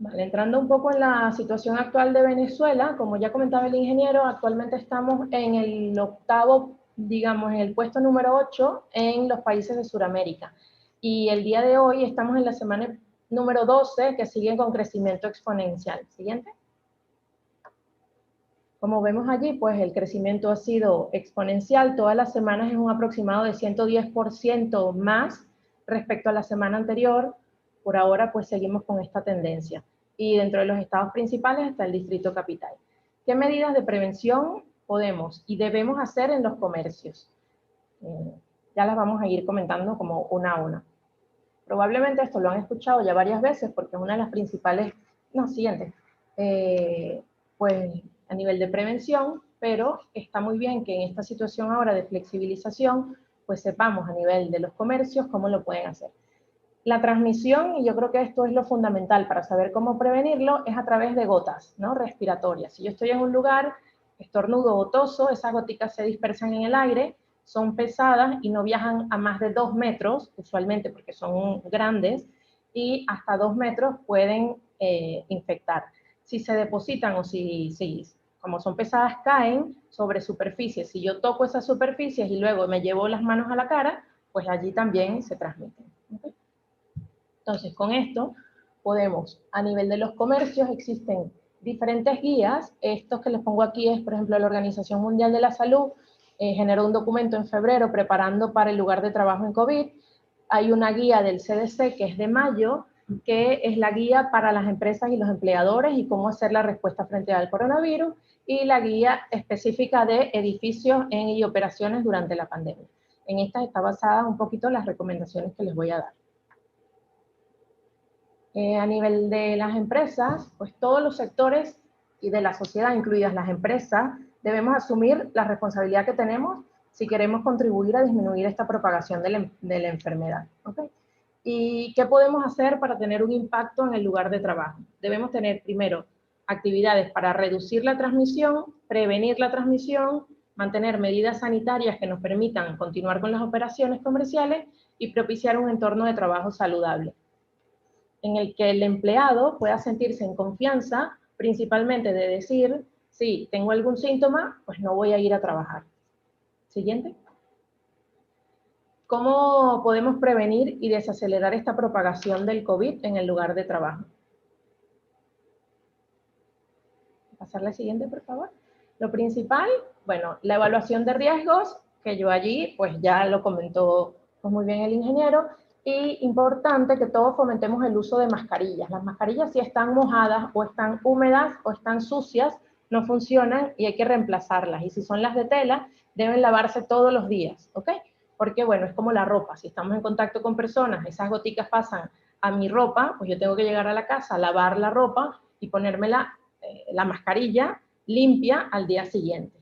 Vale, entrando un poco en la situación actual de Venezuela, como ya comentaba el ingeniero, actualmente estamos en el octavo, digamos, en el puesto número 8 en los países de Sudamérica. Y el día de hoy estamos en la semana número 12, que sigue con crecimiento exponencial. Siguiente. Como vemos allí, pues el crecimiento ha sido exponencial. Todas las semanas es un aproximado de 110% más respecto a la semana anterior. Por ahora, pues seguimos con esta tendencia. Y dentro de los estados principales está el Distrito Capital. ¿Qué medidas de prevención podemos y debemos hacer en los comercios? Ya las vamos a ir comentando como una a una. Probablemente esto lo han escuchado ya varias veces porque es una de las principales... No, siguiente. Pues a nivel de prevención, pero está muy bien que en esta situación ahora de flexibilización, pues sepamos a nivel de los comercios cómo lo pueden hacer. La transmisión, y yo creo que esto es lo fundamental para saber cómo prevenirlo, es a través de gotas, ¿no? Respiratorias. Si yo estoy en un lugar, estornudo o toso, esas goticas se dispersan en el aire, son pesadas y no viajan a más de 2 metros, usualmente porque son grandes, y hasta 2 metros pueden infectar. Si se depositan o si como son pesadas, caen sobre superficies. Si yo toco esas superficies y luego me llevo las manos a la cara, pues allí también se transmiten. ¿Okay? Entonces, con esto podemos, a nivel de los comercios, existen diferentes guías. Estos que les pongo aquí es, por ejemplo, la Organización Mundial de la Salud generó un documento en febrero preparando para el lugar de trabajo en COVID. Hay una guía del CDC que es de mayo, que es la guía para las empresas y los empleadores y cómo hacer la respuesta frente al coronavirus, y la guía específica de edificios y operaciones durante la pandemia. En esta está basada un poquito las recomendaciones que les voy a dar. A nivel de las empresas, pues todos los sectores y de la sociedad, incluidas las empresas, debemos asumir la responsabilidad que tenemos si queremos contribuir a disminuir esta propagación de la enfermedad. ¿Okay? ¿Y qué podemos hacer para tener un impacto en el lugar de trabajo? Debemos tener primero actividades para reducir la transmisión, prevenir la transmisión, mantener medidas sanitarias que nos permitan continuar con las operaciones comerciales y propiciar un entorno de trabajo saludable, en el que el empleado pueda sentirse en confianza, principalmente de decir, si tengo algún síntoma, pues no voy a ir a trabajar. Siguiente. ¿Cómo podemos prevenir y desacelerar esta propagación del COVID en el lugar de trabajo? Pasar la siguiente, por favor. Lo principal, bueno, la evaluación de riesgos, que yo allí, pues ya lo comentó pues, muy bien el ingeniero, y importante que todos fomentemos el uso de mascarillas. Las mascarillas, si están mojadas o están húmedas o están sucias, no funcionan y hay que reemplazarlas. Y si son las de tela, deben lavarse todos los días, ¿ok? Porque, bueno, es como la ropa. Si estamos en contacto con personas, esas goticas pasan a mi ropa, pues yo tengo que llegar a la casa, lavar la ropa y ponérmela, la mascarilla limpia al día siguiente.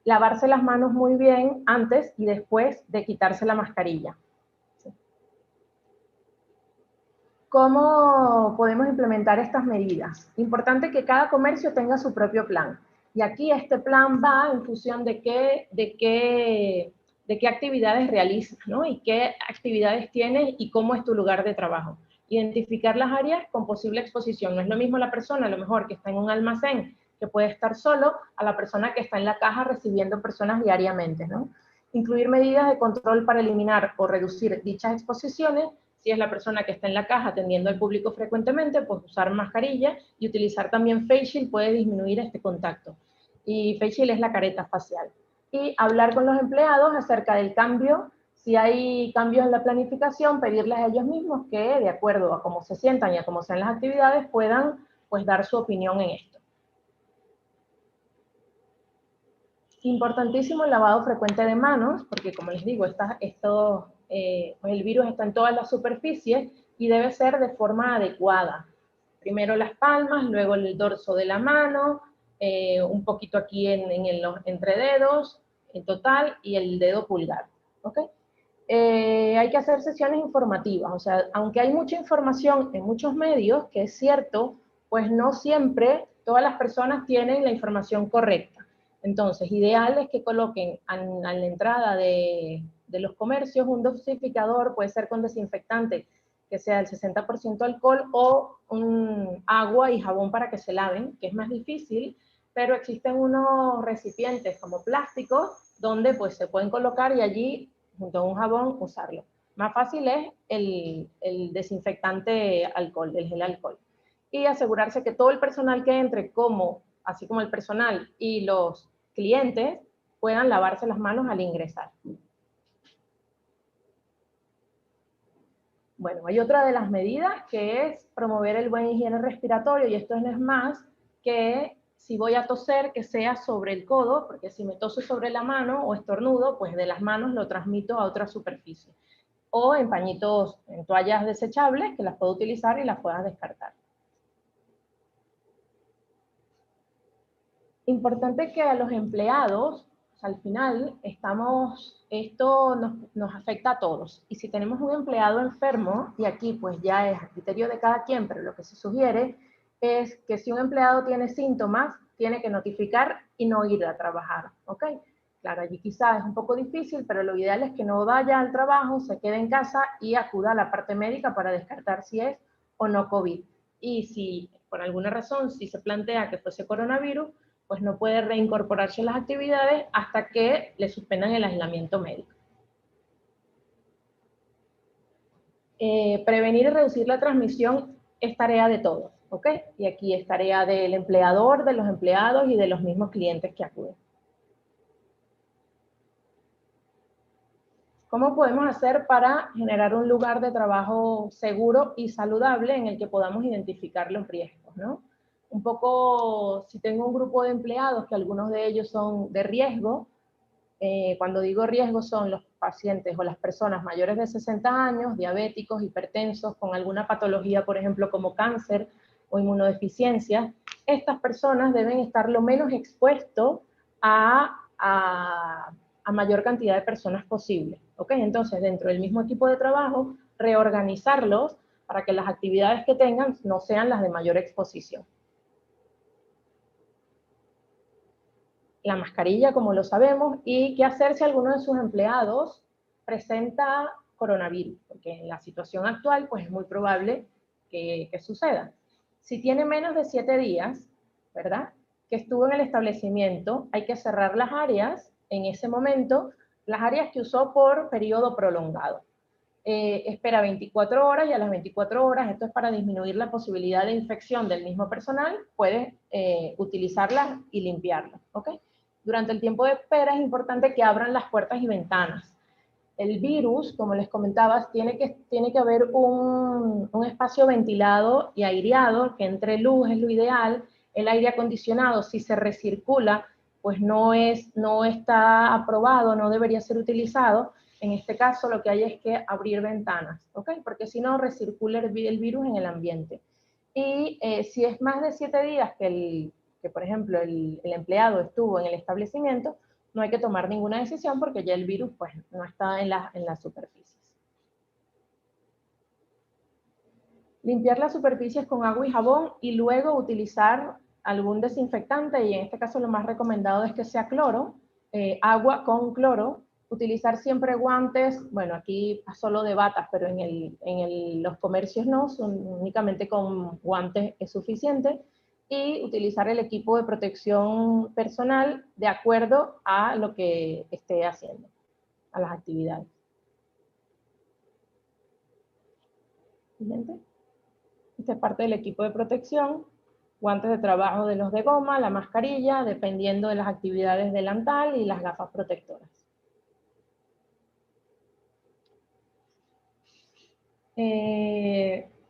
Lavarse las manos muy bien antes y después de quitarse la mascarilla. ¿Sí? ¿Cómo podemos implementar estas medidas? Importante que cada comercio tenga su propio plan. Y aquí este plan va en función de qué actividades realizas, ¿no? Y qué actividades tienes y cómo es tu lugar de trabajo. Identificar las áreas con posible exposición. No es lo mismo la persona, a lo mejor, que está en un almacén, que puede estar solo, a la persona que está en la caja recibiendo personas diariamente, ¿no? Incluir medidas de control para eliminar o reducir dichas exposiciones. Si es la persona que está en la caja atendiendo al público frecuentemente, pues usar mascarilla y utilizar también face shield puede disminuir este contacto. Y face shield es la careta facial. Y hablar con los empleados acerca del cambio. Si hay cambios en la planificación, pedirles a ellos mismos que, de acuerdo a cómo se sientan y a cómo sean las actividades, puedan pues, dar su opinión en esto. Importantísimo el lavado frecuente de manos, porque como les digo, pues el virus está en todas las superficies y debe ser de forma adecuada. Primero las palmas, luego el dorso de la mano, un poquito aquí en los entrededos, en total, y el dedo pulgar. ¿Okay? Hay que hacer sesiones informativas, o sea, aunque hay mucha información en muchos medios, que es cierto, pues no siempre todas las personas tienen la información correcta. Entonces, ideal es que coloquen a la entrada de los comercios un dosificador, puede ser con desinfectante, que sea el 60% alcohol, o un agua y jabón para que se laven, que es más difícil, pero existen unos recipientes como plásticos, donde pues se pueden colocar y allí, junto a un jabón, usarlo. Más fácil es el desinfectante alcohol, el gel alcohol. Y asegurarse que todo el personal que entre, así como el personal y los clientes, puedan lavarse las manos al ingresar. Bueno, hay otra de las medidas que es promover el buen higiene respiratorio, y esto no es más que si voy a toser, que sea sobre el codo, porque si me toso sobre la mano o estornudo, pues de las manos lo transmito a otra superficie. O en pañitos, en toallas desechables, que las puedo utilizar y las puedas descartar. Importante que a los empleados, al final, esto nos afecta a todos. Y si tenemos un empleado enfermo, y aquí pues ya es a criterio de cada quien, pero lo que se sugiere es que si un empleado tiene síntomas, tiene que notificar y no ir a trabajar, ¿ok? Claro, allí quizás es un poco difícil, pero lo ideal es que no vaya al trabajo, se quede en casa y acuda a la parte médica para descartar si es o no COVID. Y si por alguna razón, si se plantea que fuese coronavirus, pues no puede reincorporarse a las actividades hasta que le suspendan el aislamiento médico. Prevenir y reducir la transmisión es tarea de todos, ¿ok? Y aquí es tarea del empleador, de los empleados y de los mismos clientes que acuden. ¿Cómo podemos hacer para generar un lugar de trabajo seguro y saludable en el que podamos identificar los riesgos, ¿no? Un poco, si tengo un grupo de empleados, que algunos de ellos son de riesgo, cuando digo riesgo son los pacientes o las personas mayores de 60 años, diabéticos, hipertensos, con alguna patología, por ejemplo, como cáncer o inmunodeficiencia. Estas personas deben estar lo menos expuestos a mayor cantidad de personas posible. ¿Ok? Entonces, dentro del mismo equipo de trabajo, reorganizarlos para que las actividades que tengan no sean las de mayor exposición. La mascarilla, como lo sabemos, y qué hacer si alguno de sus empleados presenta coronavirus, porque en la situación actual pues es muy probable que suceda. Si tiene menos de 7 días, ¿verdad?, que estuvo en el establecimiento, hay que cerrar las áreas en ese momento, las áreas que usó por periodo prolongado. Espera 24 horas y a las 24 horas, esto es para disminuir la posibilidad de infección del mismo personal, puedes utilizarlas y limpiarlas, ¿ok? Durante el tiempo de espera es importante que abran las puertas y ventanas. El virus, como les comentaba, tiene que haber un espacio ventilado y aireado, que entre luz es lo ideal. El aire acondicionado, si se recircula, pues no está aprobado, no debería ser utilizado. En este caso lo que hay es que abrir ventanas, ¿ok? Porque si no recircula el virus en el ambiente. Y si es más de 7 días que por ejemplo el empleado estuvo en el establecimiento, no hay que tomar ninguna decisión porque ya el virus pues no está en las superficies. Limpiar las superficies con agua y jabón y luego utilizar algún desinfectante, y en este caso lo más recomendado es que sea cloro, agua con cloro. Utilizar siempre guantes, bueno, aquí solo de batas, pero en los comercios no, únicamente con guantes es suficiente. Y utilizar el equipo de protección personal de acuerdo a lo que esté haciendo, a las actividades. Siguiente. Esta es parte del equipo de protección, guantes de trabajo de los de goma, la mascarilla, dependiendo de las actividades, delantal y las gafas protectoras.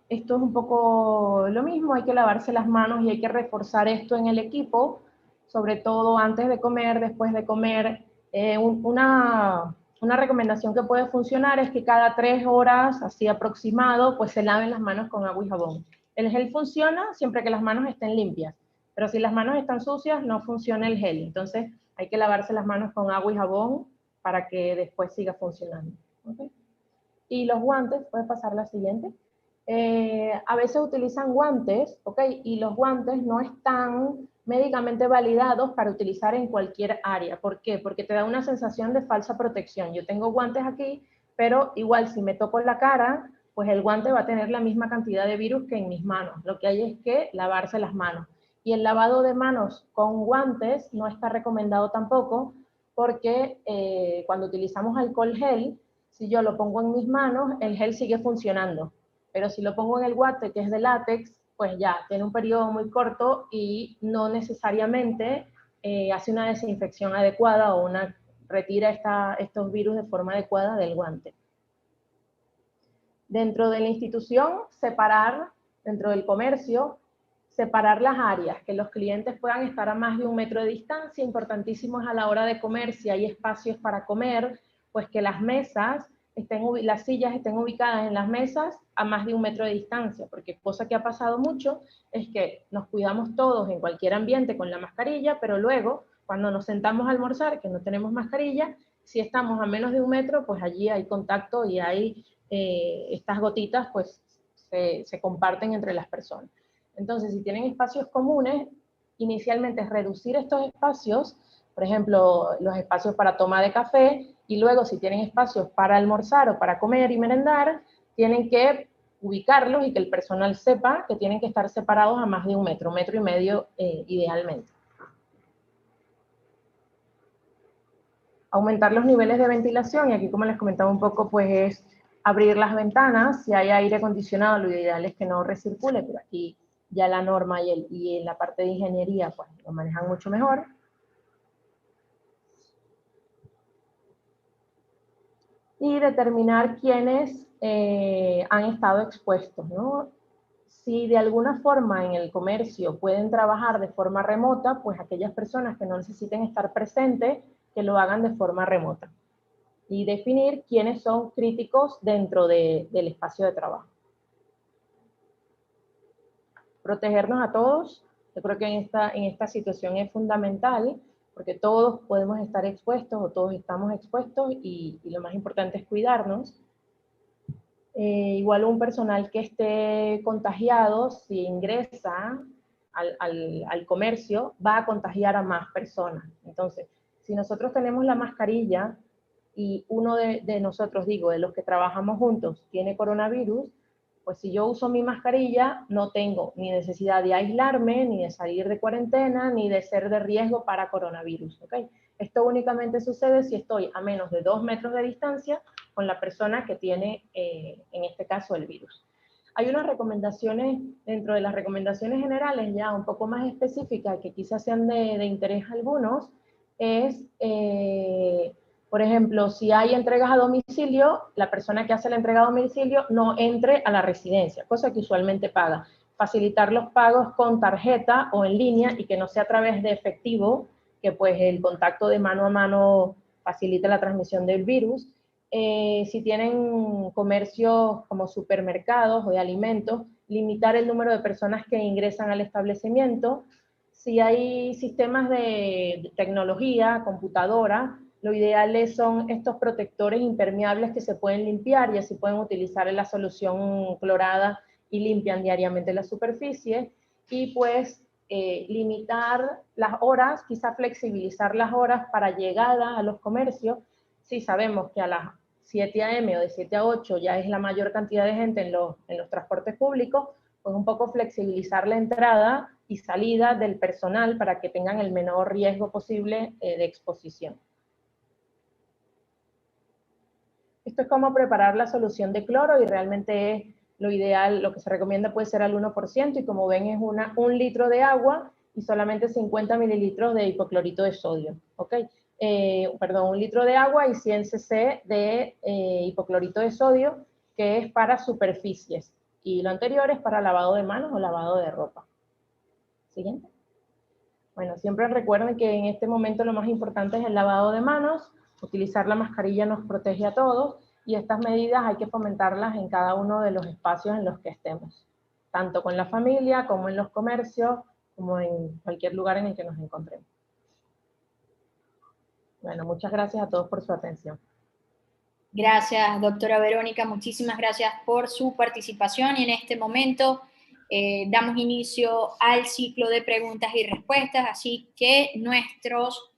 Esto es un poco lo mismo, hay que lavarse las manos y hay que reforzar esto en el equipo, sobre todo antes de comer, después de comer. Una recomendación que puede funcionar es que cada 3 horas, así aproximado, pues se laven las manos con agua y jabón. El gel funciona siempre que las manos estén limpias, pero si las manos están sucias no funciona el gel, entonces hay que lavarse las manos con agua y jabón para que después siga funcionando. ¿Okay? Y los guantes, puedes pasar la siguiente. A veces utilizan guantes, ¿ok? Y los guantes no están médicamente validados para utilizar en cualquier área. ¿Por qué? Porque te da una sensación de falsa protección. Yo tengo guantes aquí, pero igual si me toco la cara, pues el guante va a tener la misma cantidad de virus que en mis manos. Lo que hay es que lavarse las manos. Y el lavado de manos con guantes no está recomendado tampoco, porque cuando utilizamos alcohol gel, si yo lo pongo en mis manos, el gel sigue funcionando. Pero si lo pongo en el guante, que es de látex, pues ya tiene un periodo muy corto y no necesariamente hace una desinfección adecuada o retira estos virus de forma adecuada del guante. Dentro de la institución, dentro del comercio, separar las áreas, que los clientes puedan estar a más de 1 metro de distancia. Importantísimo es a la hora de comer, si hay espacios para comer, pues que las sillas estén ubicadas en las mesas a más de 1 metro de distancia, porque cosa que ha pasado mucho es que nos cuidamos todos en cualquier ambiente con la mascarilla, pero luego cuando nos sentamos a almorzar, que no tenemos mascarilla, si estamos a menos de 1 metro, pues allí hay contacto y hay estas gotitas, pues se comparten entre las personas. Entonces, si tienen espacios comunes, inicialmente es reducir estos espacios, por ejemplo, los espacios para toma de café, y luego si tienen espacios para almorzar o para comer y merendar, tienen que ubicarlos y que el personal sepa que tienen que estar separados a más de 1 metro, 1,5 metros idealmente. Aumentar los niveles de ventilación, y aquí como les comentaba un poco, pues es abrir las ventanas. Si hay aire acondicionado, lo ideal es que no recircule, pero aquí ya la norma y en la parte de ingeniería pues lo manejan mucho mejor. Y determinar quiénes han estado expuestos, ¿no? Si de alguna forma en el comercio pueden trabajar de forma remota, pues aquellas personas que no necesiten estar presentes, que lo hagan de forma remota. Y definir quiénes son críticos dentro del espacio de trabajo. Protegernos a todos. Yo creo que en esta situación es fundamental porque todos podemos estar expuestos o todos estamos expuestos y lo más importante es cuidarnos. Igual un personal que esté contagiado, si ingresa al comercio, va a contagiar a más personas. Entonces, si nosotros tenemos la mascarilla y uno de nosotros, digo, de los que trabajamos juntos, tiene coronavirus, pues si yo uso mi mascarilla, no tengo ni necesidad de aislarme, ni de salir de cuarentena, ni de ser de riesgo para coronavirus, ¿ok? Esto únicamente sucede si estoy a menos de 2 metros de distancia con la persona que tiene, en este caso, el virus. Hay unas recomendaciones, dentro de las recomendaciones generales, ya un poco más específicas, que quizás sean de interés a algunos, es, por ejemplo, si hay entregas a domicilio, la persona que hace la entrega a domicilio no entre a la residencia, cosa que usualmente paga. Facilitar los pagos con tarjeta o en línea y que no sea a través de efectivo, que pues el contacto de mano a mano facilita la transmisión del virus. Si tienen comercios como supermercados o de alimentos, limitar el número de personas que ingresan al establecimiento. Si hay sistemas de tecnología, computadora, lo ideal son estos protectores impermeables que se pueden limpiar y así pueden utilizar la solución clorada y limpian diariamente la superficie. Y pues limitar las horas, quizá flexibilizar las horas para llegada a los comercios. Si sabemos que a las 7 a.m. o de 7 a 8 ya es la mayor cantidad de gente en los transportes públicos, pues un poco flexibilizar la entrada y salida del personal para que tengan el menor riesgo posible de exposición. Esto es cómo preparar la solución de cloro y realmente es lo ideal, lo que se recomienda puede ser al 1% y como ven es 1 litro de agua y solamente 50 mililitros de hipoclorito de sodio, ¿ok? Perdón, 1 litro de agua y 100 cc de hipoclorito de sodio, que es para superficies, y lo anterior es para lavado de manos o lavado de ropa. Siguiente. Bueno, siempre recuerden que en este momento lo más importante es el lavado de manos, utilizar la mascarilla nos protege a todos, y estas medidas hay que fomentarlas en cada uno de los espacios en los que estemos, tanto con la familia, como en los comercios, como en cualquier lugar en el que nos encontremos. Bueno, muchas gracias a todos por su atención. Gracias, doctora Verónica, muchísimas gracias por su participación y en este momento damos inicio al ciclo de preguntas y respuestas, así que nuestros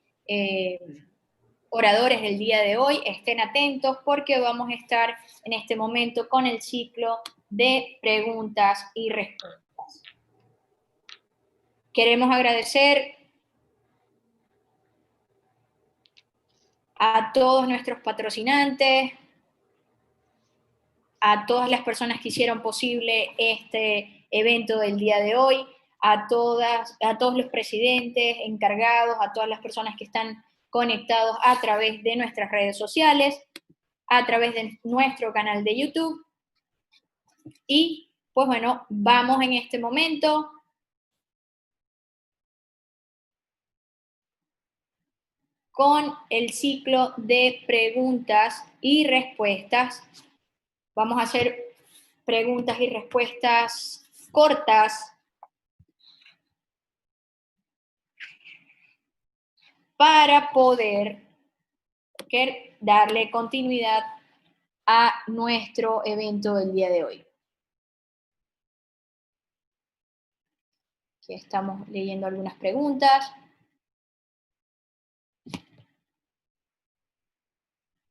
oradores del día de hoy estén atentos porque vamos a estar en este momento con el ciclo de preguntas y respuestas. Queremos agradecer a todos nuestros patrocinantes, a todas las personas que hicieron posible este evento del día de hoy, a todos los presidentes encargados, a todas las personas que están conectados a través de nuestras redes sociales, a través de nuestro canal de YouTube. Y pues bueno, vamos en este momento con el ciclo de preguntas y respuestas. Vamos a hacer preguntas y respuestas cortas para poder darle continuidad a nuestro evento del día de hoy. Aquí estamos leyendo algunas preguntas.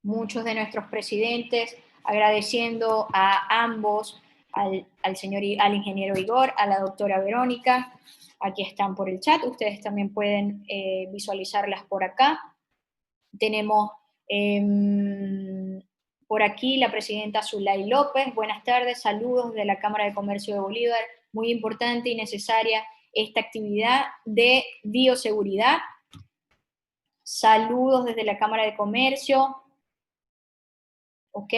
Muchos de nuestros presidentes agradeciendo a ambos, al ingeniero Igor, a la doctora Verónica. Aquí están por el chat, ustedes también pueden visualizarlas por acá. Tenemos por aquí la presidenta Zulay López. Buenas tardes, saludos de la Cámara de Comercio de Bolívar. Muy importante y necesaria esta actividad de bioseguridad. Saludos desde la Cámara de Comercio. ¿Ok?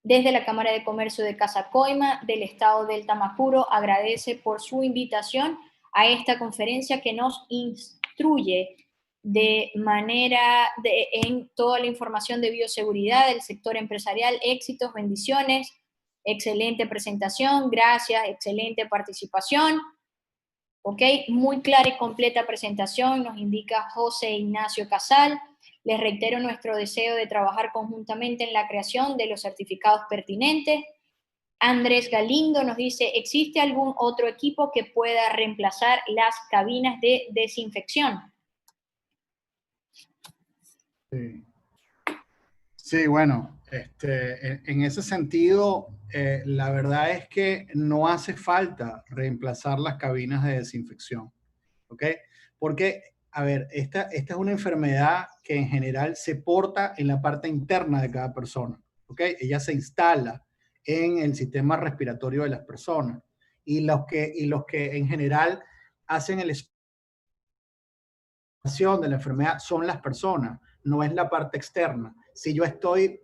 Desde la Cámara de Comercio de Casacoima, del estado del Tamacuro, agradece por su invitación a esta conferencia que nos instruye en toda la información de bioseguridad del sector empresarial. Éxitos, bendiciones, excelente presentación, gracias, excelente participación. Ok, muy clara y completa presentación, nos indica José Ignacio Casal. Les reitero nuestro deseo de trabajar conjuntamente en la creación de los certificados pertinentes. Andrés Galindo nos dice, ¿existe algún otro equipo que pueda reemplazar las cabinas de desinfección? Sí. Sí, bueno, en ese sentido, la verdad es que no hace falta reemplazar las cabinas de desinfección, ¿ok? Porque, a ver, esta es una enfermedad que en general se porta en la parte interna de cada persona, ¿ok? Ella se instala en el sistema respiratorio de las personas y los que en general hacen el de la enfermedad son las personas, no es la parte externa. Si yo estoy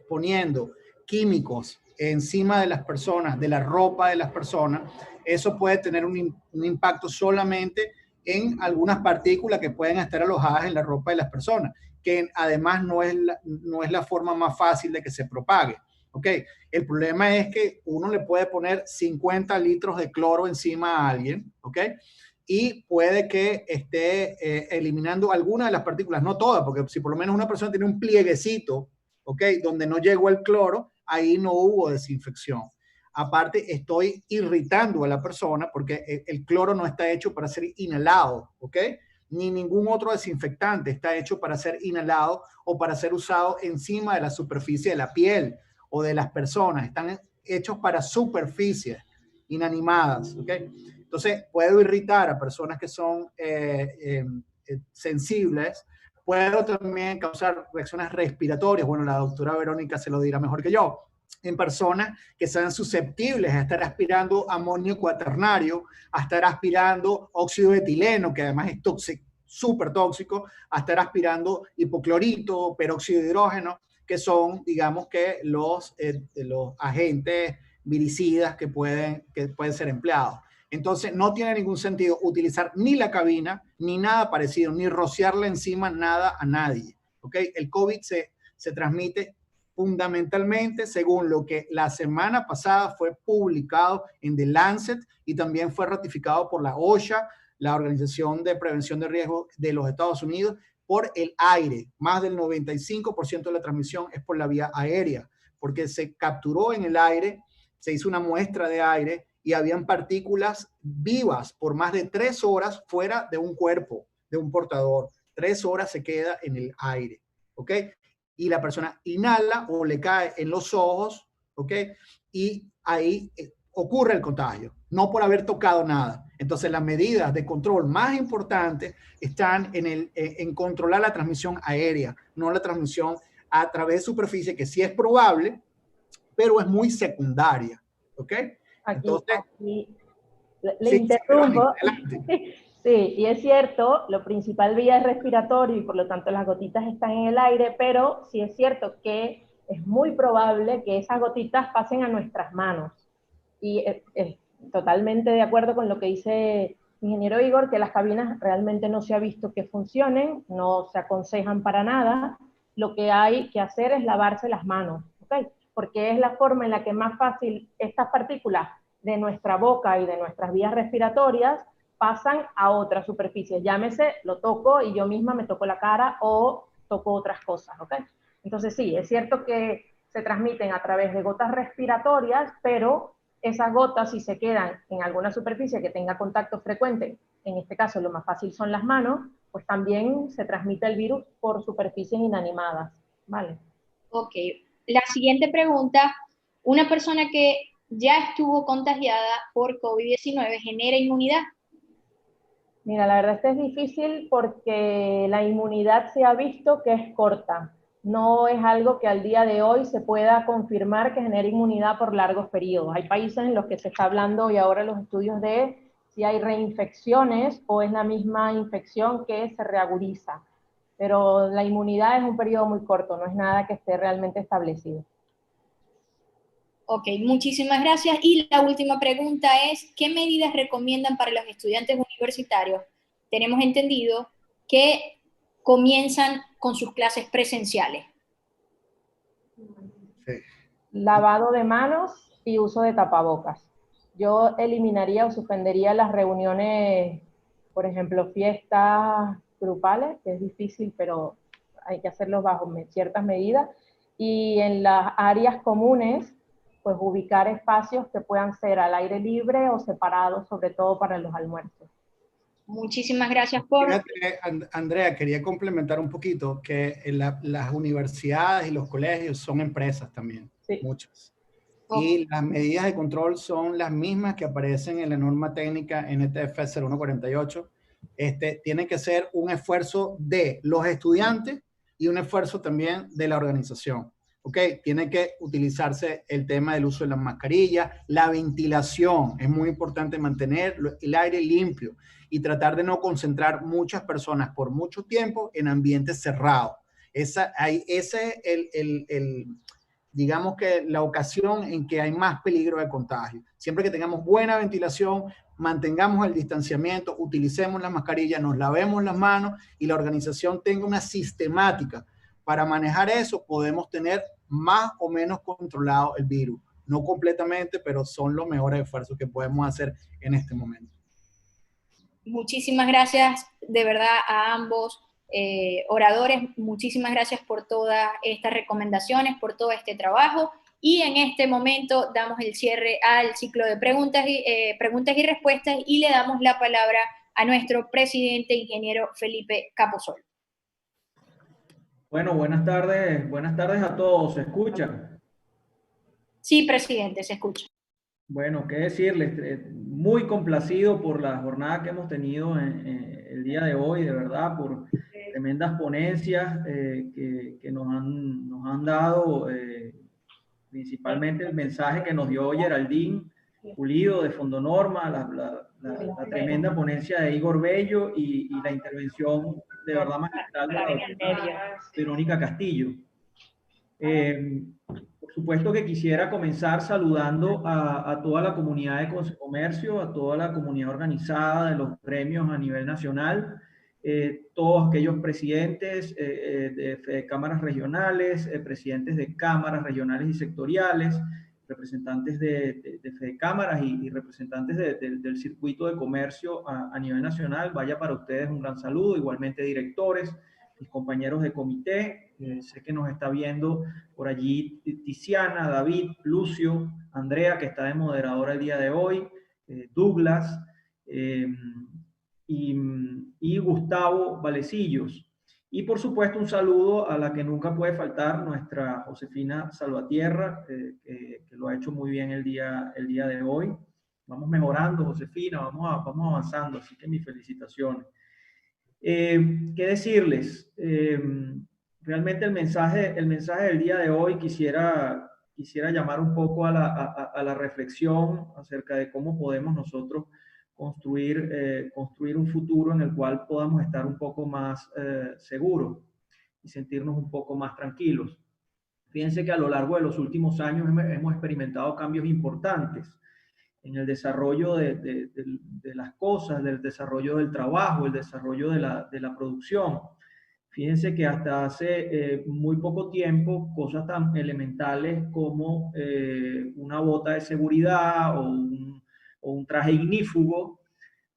poniendo químicos encima de las personas, de la ropa de las personas, eso puede tener un impacto solamente en algunas partículas que pueden estar alojadas en la ropa de las personas, que además no es la forma más fácil de que se propague. ¿Ok? El problema es que uno le puede poner 50 litros de cloro encima a alguien, ¿ok? Y puede que esté eliminando algunas de las partículas, no todas, porque si por lo menos una persona tiene un plieguecito, ¿ok? Donde no llegó el cloro, ahí no hubo desinfección. Aparte, estoy irritando a la persona porque el cloro no está hecho para ser inhalado, ¿ok? Ni ningún otro desinfectante está hecho para ser inhalado o para ser usado encima de la superficie de la piel o de las personas. Están hechos para superficies inanimadas, ¿ok? Entonces, puedo irritar a personas que son sensibles, puedo también causar reacciones respiratorias, bueno, la doctora Verónica se lo dirá mejor que yo, en personas que sean susceptibles a estar aspirando amonio cuaternario, a estar aspirando óxido de etileno, que además es tóxico, súper tóxico, a estar aspirando hipoclorito, peróxido de hidrógeno, que son, digamos que los agentes viricidas que pueden ser empleados. Entonces, no tiene ningún sentido utilizar ni la cabina, ni nada parecido, ni rociarle encima nada a nadie. ¿Ok? El COVID se transmite fundamentalmente según lo que la semana pasada fue publicado en The Lancet y también fue ratificado por la OSHA, la Organización de Prevención de Riesgo de los Estados Unidos, por el aire. Más del 95% de la transmisión es por la vía aérea, porque se capturó en el aire, se hizo una muestra de aire y habían partículas vivas por más de 3 horas fuera de un cuerpo, de un portador. 3 horas se queda en el aire, ¿ok? Y la persona inhala o le cae en los ojos, ¿ok? Y ahí ocurre el contagio, no por haber tocado nada. Entonces, las medidas de control más importantes están en controlar la transmisión aérea, no la transmisión a través de superficie, que sí es probable, pero es muy secundaria, ¿ok? Entonces, aquí le sí, interrumpo. adelante. Sí, y es cierto, lo principal vía es respiratorio y por lo tanto las gotitas están en el aire, pero sí es cierto que es muy probable que esas gotitas pasen a nuestras manos. Y es totalmente de acuerdo con lo que dice ingeniero Igor, que las cabinas realmente no se ha visto que funcionen, no se aconsejan para nada. Lo que hay que hacer es lavarse las manos, ¿ok? Porque es la forma en la que más fácil estas partículas de nuestra boca y de nuestras vías respiratorias pasan a otras superficies. Llámese, lo toco y yo misma me toco la cara o toco otras cosas, ¿ok? Entonces sí, es cierto que se transmiten a través de gotas respiratorias, pero esas gotas, si se quedan en alguna superficie que tenga contacto frecuente, en este caso lo más fácil son las manos, pues también se transmite el virus por superficies inanimadas, ¿vale? Ok, la siguiente pregunta, ¿una persona que ya estuvo contagiada por COVID-19 genera inmunidad? Mira, la verdad es difícil porque la inmunidad se ha visto que es corta. No es algo que al día de hoy se pueda confirmar que genera inmunidad por largos periodos. Hay países en los que se está hablando y ahora los estudios de si hay reinfecciones o es la misma infección que se reagudiza. Pero la inmunidad es un periodo muy corto, no es nada que esté realmente establecido. Ok, muchísimas gracias. Y la última pregunta es, ¿qué medidas recomiendan para los estudiantes universitarios? Tenemos entendido que comienzan con sus clases presenciales. Sí. Lavado de manos y uso de tapabocas. yo eliminaría o suspendería las reuniones, por ejemplo, fiestas grupales, que es difícil, pero hay que hacerlo bajo ciertas medidas, y en las áreas comunes, pues ubicar espacios que puedan ser al aire libre o separados, sobre todo para los almuerzos. Muchísimas gracias por... Fíjate, Andrea, quería complementar un poquito que las universidades y los colegios son empresas también, sí. Muchas. Y las medidas de control son las mismas que aparecen en la norma técnica NTF 0148. Tiene que ser un esfuerzo de los estudiantes y un esfuerzo también de la organización. ¿Ok? Tiene que utilizarse el tema del uso de las mascarillas, la ventilación. Es muy importante mantener el aire limpio y tratar de no concentrar muchas personas por mucho tiempo en ambientes cerrados. Ese es digamos que la ocasión en que hay más peligro de contagio. Siempre que tengamos buena ventilación, mantengamos el distanciamiento, utilicemos las mascarillas, nos lavemos las manos y la organización tenga una sistemática para manejar eso, podemos tener más o menos controlado el virus. No completamente, pero son los mejores esfuerzos que podemos hacer en este momento. Muchísimas gracias de verdad a ambos oradores, muchísimas gracias por todas estas recomendaciones, por todo este trabajo, y en este momento damos el cierre al ciclo de preguntas y respuestas y le damos la palabra a nuestro presidente, ingeniero Felipe Capozolo. Bueno, buenas tardes a todos, ¿se escucha? Sí, presidente, se escucha. Bueno, qué decirles, muy complacido por la jornada que hemos tenido el día de hoy, de verdad, por tremendas ponencias que nos han dado, principalmente el mensaje que nos dio Geraldine Pulido de Fondo Norma, la tremenda ponencia de Igor Bello y la intervención de verdad magistral de la doctora Verónica Castillo. Por supuesto que quisiera comenzar saludando a toda la comunidad de Consecomercio, a toda la comunidad organizada de los premios a nivel nacional, todos aquellos presidentes de cámaras regionales, presidentes de cámaras regionales y sectoriales, representantes de FEDECámaras y representantes del circuito de comercio a nivel nacional. Vaya para ustedes un gran saludo, igualmente directores, mis compañeros de comité, sé que nos está viendo por allí Tiziana, David, Lucio, Andrea, que está de moderadora el día de hoy, Douglas y Gustavo Valecillos. Y por supuesto un saludo a la que nunca puede faltar, nuestra Josefina Salvatierra, que lo ha hecho muy bien el día de hoy. Vamos mejorando, Josefina, vamos avanzando, así que mis felicitaciones. ¿Qué decirles? Realmente el mensaje del día de hoy quisiera llamar un poco a la reflexión acerca de cómo podemos nosotros construir un futuro en el cual podamos estar un poco más seguros y sentirnos un poco más tranquilos. Fíjense que a lo largo de los últimos años hemos experimentado cambios importantes en el desarrollo de las cosas, del desarrollo del trabajo, el desarrollo de la producción. Fíjense que hasta hace muy poco tiempo, cosas tan elementales como una bota de seguridad o un traje ignífugo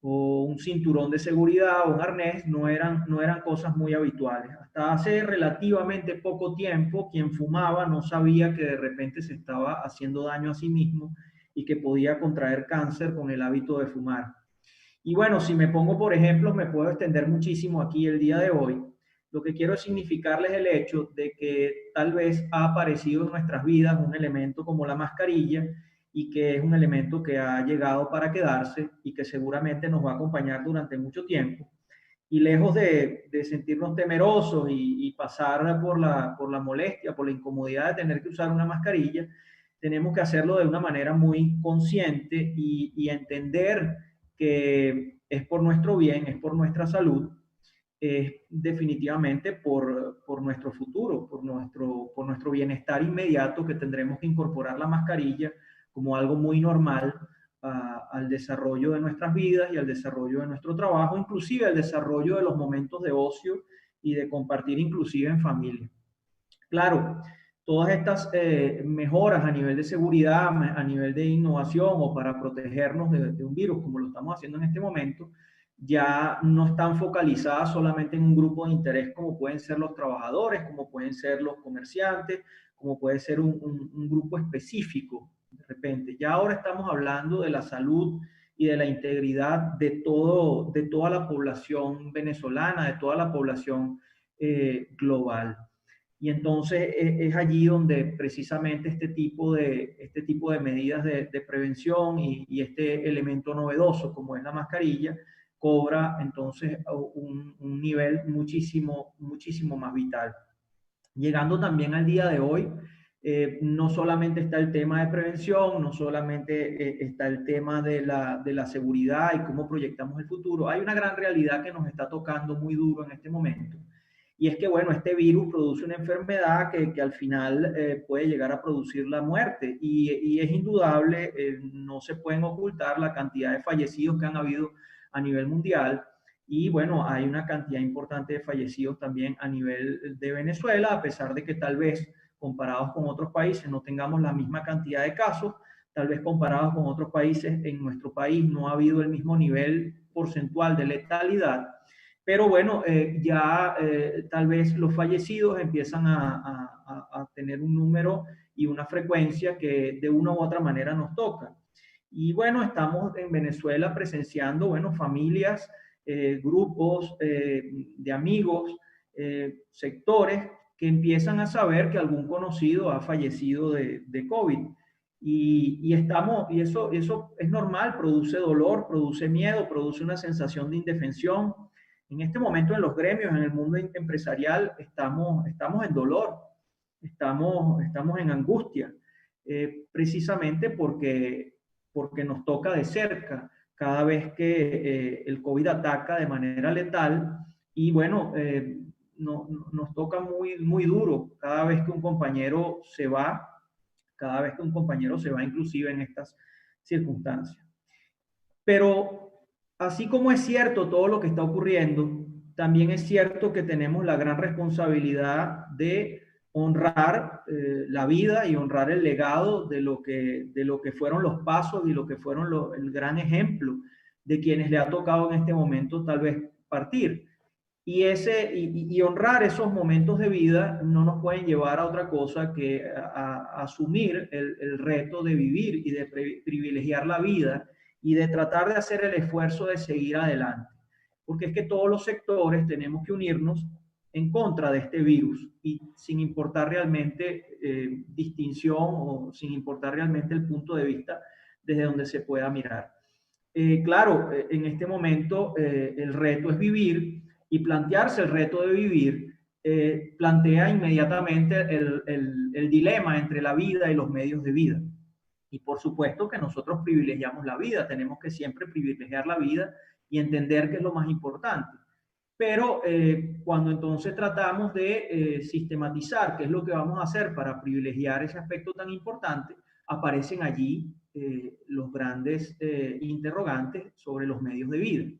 o un cinturón de seguridad o un arnés no eran cosas muy habituales. Hasta hace relativamente poco tiempo, quien fumaba no sabía que de repente se estaba haciendo daño a sí mismo y que podía contraer cáncer con el hábito de fumar. Y bueno, si me pongo por ejemplos, me puedo extender muchísimo aquí el día de hoy. Lo que quiero es significarles el hecho de que tal vez ha aparecido en nuestras vidas un elemento como la mascarilla y que es un elemento que ha llegado para quedarse y que seguramente nos va a acompañar durante mucho tiempo. Y lejos de sentirnos temerosos y pasar por la molestia, por la incomodidad de tener que usar una mascarilla, tenemos que hacerlo de una manera muy consciente y entender que es por nuestro bien, es por nuestra salud, es definitivamente por nuestro futuro, por nuestro bienestar inmediato, que tendremos que incorporar la mascarilla como algo muy normal al desarrollo de nuestras vidas y al desarrollo de nuestro trabajo, inclusive al desarrollo de los momentos de ocio y de compartir inclusive en familia. Claro, todas estas mejoras a nivel de seguridad, a nivel de innovación o para protegernos de un virus, como lo estamos haciendo en este momento, ya no están focalizadas solamente en un grupo de interés como pueden ser los trabajadores, como pueden ser los comerciantes, como puede ser un grupo específico de repente. Ya ahora estamos hablando de la salud y de la integridad de toda la población venezolana, de toda la población global. Y entonces es allí donde precisamente este tipo de medidas de prevención y este elemento novedoso como es la mascarilla cobra entonces un nivel muchísimo más vital. Llegando también al día de hoy, no solamente está el tema de prevención, no solamente está el tema de la seguridad y cómo proyectamos el futuro, hay una gran realidad que nos está tocando muy duro en este momento. Y es que, bueno, este virus produce una enfermedad que al final puede llegar a producir la muerte. Y es indudable, no se pueden ocultar la cantidad de fallecidos que han habido a nivel mundial. Y bueno, hay una cantidad importante de fallecidos también a nivel de Venezuela, a pesar de que tal vez comparados con otros países no tengamos la misma cantidad de casos, tal vez comparados con otros países, en nuestro país no ha habido el mismo nivel porcentual de letalidad. Pero bueno, tal vez los fallecidos empiezan a tener un número y una frecuencia que de una u otra manera nos toca. Y bueno, estamos en Venezuela presenciando, bueno, familias, grupos de amigos, sectores que empiezan a saber que algún conocido ha fallecido de COVID. Y eso es normal, produce dolor, produce miedo, produce una sensación de indefensión. En este momento en los gremios, en el mundo empresarial, estamos en dolor, estamos en angustia, precisamente porque nos toca de cerca cada vez que el COVID ataca de manera letal y bueno, nos toca muy duro cada vez que un compañero se va, inclusive en estas circunstancias. Pero así como es cierto todo lo que está ocurriendo, también es cierto que tenemos la gran responsabilidad de honrar la vida y honrar el legado de lo que fueron los pasos y lo que fueron el gran ejemplo de quienes le ha tocado en este momento tal vez partir. Y honrar esos momentos de vida no nos pueden llevar a otra cosa que a asumir el reto de vivir y de privilegiar la vida y de tratar de hacer el esfuerzo de seguir adelante. Porque es que todos los sectores tenemos que unirnos en contra de este virus y sin importar realmente distinción o sin importar realmente el punto de vista desde donde se pueda mirar. Claro, en este momento el reto es vivir y plantearse el reto de vivir plantea inmediatamente el dilema entre la vida y los medios de vida. Y por supuesto que nosotros privilegiamos la vida, tenemos que siempre privilegiar la vida y entender que es lo más importante. Pero cuando entonces tratamos de sistematizar qué es lo que vamos a hacer para privilegiar ese aspecto tan importante, aparecen allí los grandes interrogantes sobre los medios de vida.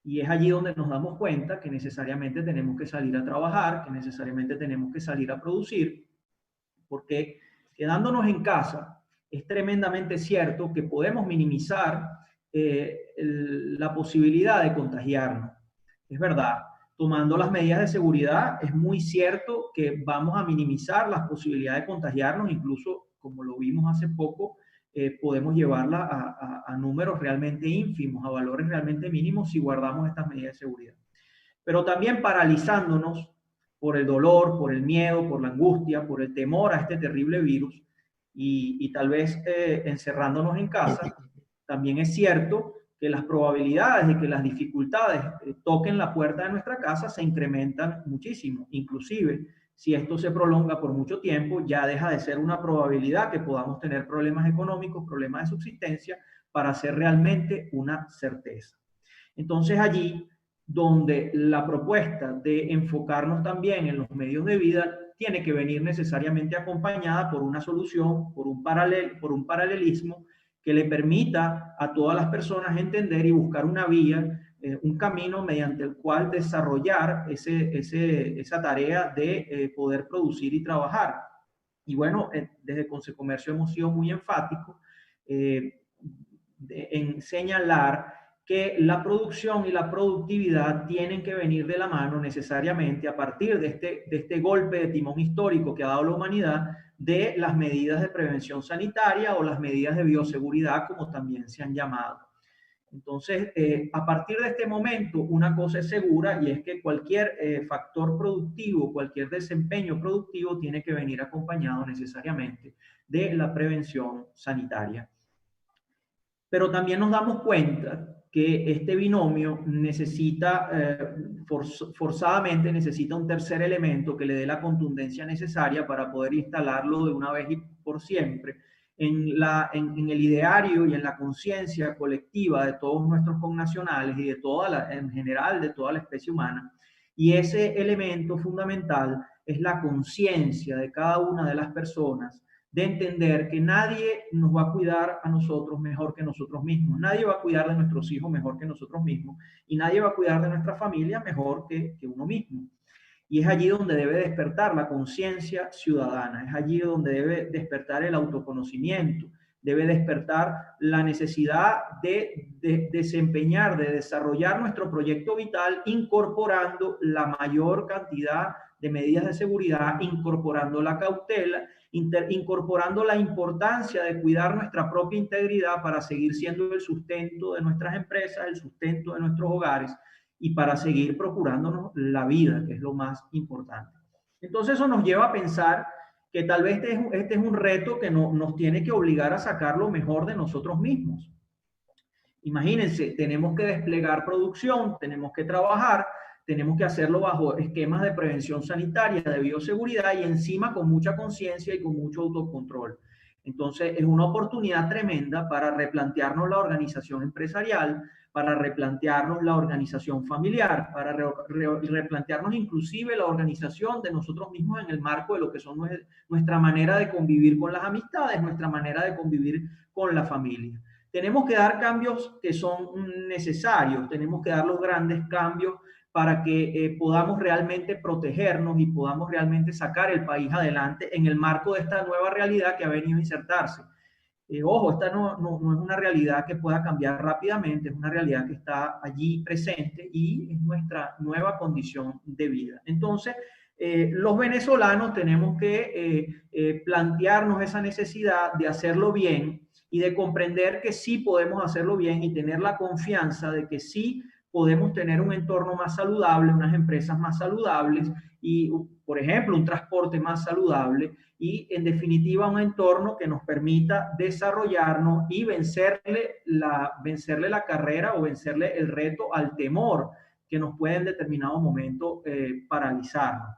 Y es allí donde nos damos cuenta que necesariamente tenemos que salir a trabajar, que necesariamente tenemos que salir a producir, porque quedándonos en casa, es tremendamente cierto que podemos minimizar la posibilidad de contagiarnos. Es verdad, tomando las medidas de seguridad, es muy cierto que vamos a minimizar las posibilidades de contagiarnos, incluso como lo vimos hace poco, podemos llevarla a números realmente ínfimos, a valores realmente mínimos si guardamos estas medidas de seguridad. Pero también paralizándonos por el dolor, por el miedo, por la angustia, por el temor a este terrible virus y tal vez encerrándonos en casa, también es cierto que las probabilidades de que las dificultades toquen la puerta de nuestra casa se incrementan muchísimo. Inclusive, si esto se prolonga por mucho tiempo, ya deja de ser una probabilidad que podamos tener problemas económicos, problemas de subsistencia, para ser realmente una certeza. Entonces allí donde la propuesta de enfocarnos también en los medios de vida tiene que venir necesariamente acompañada por una solución, por un paralelismo que le permita a todas las personas entender y buscar una vía, un camino mediante el cual desarrollar esa tarea de poder producir y trabajar. Y bueno, desde Consecomercio hemos sido muy enfáticos en señalar que la producción y la productividad tienen que venir de la mano necesariamente a partir de este golpe de timón histórico que ha dado la humanidad, de las medidas de prevención sanitaria o las medidas de bioseguridad, como también se han llamado. Entonces, a partir de este momento, una cosa es segura, y es que cualquier factor productivo, cualquier desempeño productivo tiene que venir acompañado necesariamente de la prevención sanitaria. Pero también nos damos cuenta que este binomio necesita, forzadamente necesita un tercer elemento que le dé la contundencia necesaria para poder instalarlo de una vez y por siempre en el ideario y en la conciencia colectiva de todos nuestros connacionales y de en general de toda la especie humana. Y ese elemento fundamental es la conciencia de cada una de las personas, de entender que nadie nos va a cuidar a nosotros mejor que nosotros mismos, nadie va a cuidar de nuestros hijos mejor que nosotros mismos, y nadie va a cuidar de nuestra familia mejor que uno mismo. Y es allí donde debe despertar la conciencia ciudadana, es allí donde debe despertar el autoconocimiento, debe despertar la necesidad de desempeñar, de desarrollar nuestro proyecto vital, incorporando la mayor cantidad de medidas de seguridad, incorporando la cautela, incorporando la importancia de cuidar nuestra propia integridad para seguir siendo el sustento de nuestras empresas, el sustento de nuestros hogares, y para seguir procurándonos la vida, que es lo más importante. Entonces eso nos lleva a pensar que tal vez este es un reto que nos tiene que obligar a sacar lo mejor de nosotros mismos. Imagínense, tenemos que desplegar producción, tenemos que trabajar, tenemos que hacerlo bajo esquemas de prevención sanitaria, de bioseguridad, y encima con mucha conciencia y con mucho autocontrol. Entonces es una oportunidad tremenda para replantearnos la organización empresarial, para replantearnos la organización familiar, para replantearnos inclusive la organización de nosotros mismos en el marco de lo que son nuestra manera de convivir con las amistades, nuestra manera de convivir con la familia. Tenemos que dar cambios que son necesarios, tenemos que dar los grandes cambios para que podamos realmente protegernos y podamos realmente sacar el país adelante en el marco de esta nueva realidad que ha venido a insertarse. Ojo, esta no es una realidad que pueda cambiar rápidamente, es una realidad que está allí presente y es nuestra nueva condición de vida. Entonces, los venezolanos tenemos que plantearnos esa necesidad de hacerlo bien y de comprender que sí podemos hacerlo bien y tener la confianza de que sí podemos tener un entorno más saludable, unas empresas más saludables y, por ejemplo, un transporte más saludable y, en definitiva, un entorno que nos permita desarrollarnos y vencerle la carrera o vencerle el reto al temor que nos puede en determinado momento paralizarnos.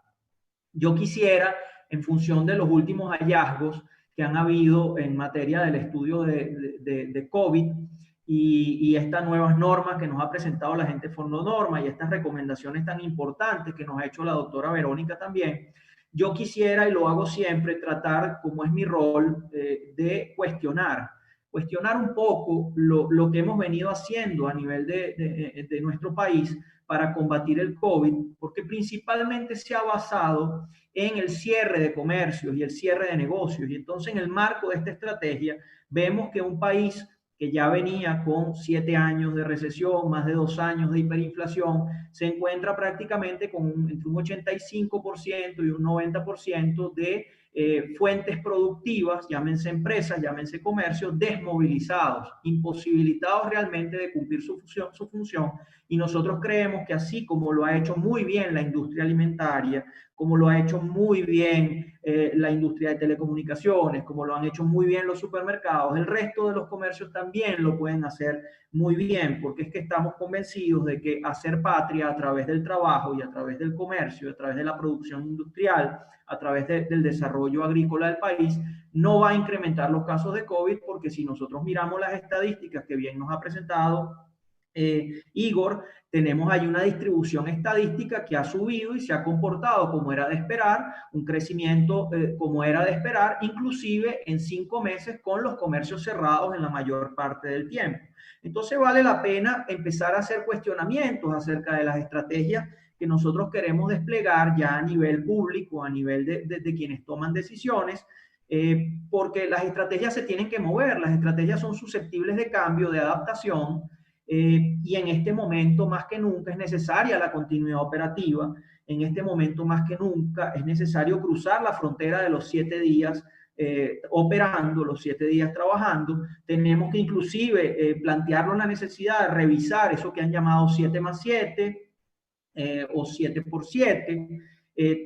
Yo quisiera, en función de los últimos hallazgos que han habido en materia del estudio de COVID, y estas nuevas normas que nos ha presentado la gente Fononorma y estas recomendaciones tan importantes que nos ha hecho la doctora Verónica también, yo quisiera, y lo hago siempre, tratar, como es mi rol, de cuestionar un poco lo que hemos venido haciendo a nivel de nuestro país para combatir el COVID, porque principalmente se ha basado en el cierre de comercios y el cierre de negocios. Y entonces, en el marco de esta estrategia, vemos que un país que ya venía con 7 años de recesión, más de 2 años de hiperinflación, se encuentra prácticamente con entre un 85% y un 90% de fuentes productivas, llámense empresas, llámense comercios, desmovilizados, imposibilitados realmente de cumplir su función. Y nosotros creemos que así como lo ha hecho muy bien la industria alimentaria, como lo ha hecho muy bien la industria de telecomunicaciones, como lo han hecho muy bien los supermercados, el resto de los comercios también lo pueden hacer muy bien, porque es que estamos convencidos de que hacer patria a través del trabajo y a través del comercio, a través de la producción industrial, a través del desarrollo agrícola del país, no va a incrementar los casos de COVID, porque si nosotros miramos las estadísticas que bien nos ha presentado Igor, tenemos ahí una distribución estadística que ha subido y se ha comportado como era de esperar, un crecimiento como era de esperar, inclusive en 5 meses con los comercios cerrados en la mayor parte del tiempo. Entonces vale la pena empezar a hacer cuestionamientos acerca de las estrategias que nosotros queremos desplegar ya a nivel público, a nivel de quienes toman decisiones, porque las estrategias se tienen que mover, las estrategias son susceptibles de cambio, de adaptación, y en este momento más que nunca es necesaria la continuidad operativa. En este momento más que nunca es necesario cruzar la frontera de los 7 días operando, los 7 días trabajando. Tenemos que inclusive plantearnos la necesidad de revisar eso que han llamado 7+7 o 7x7.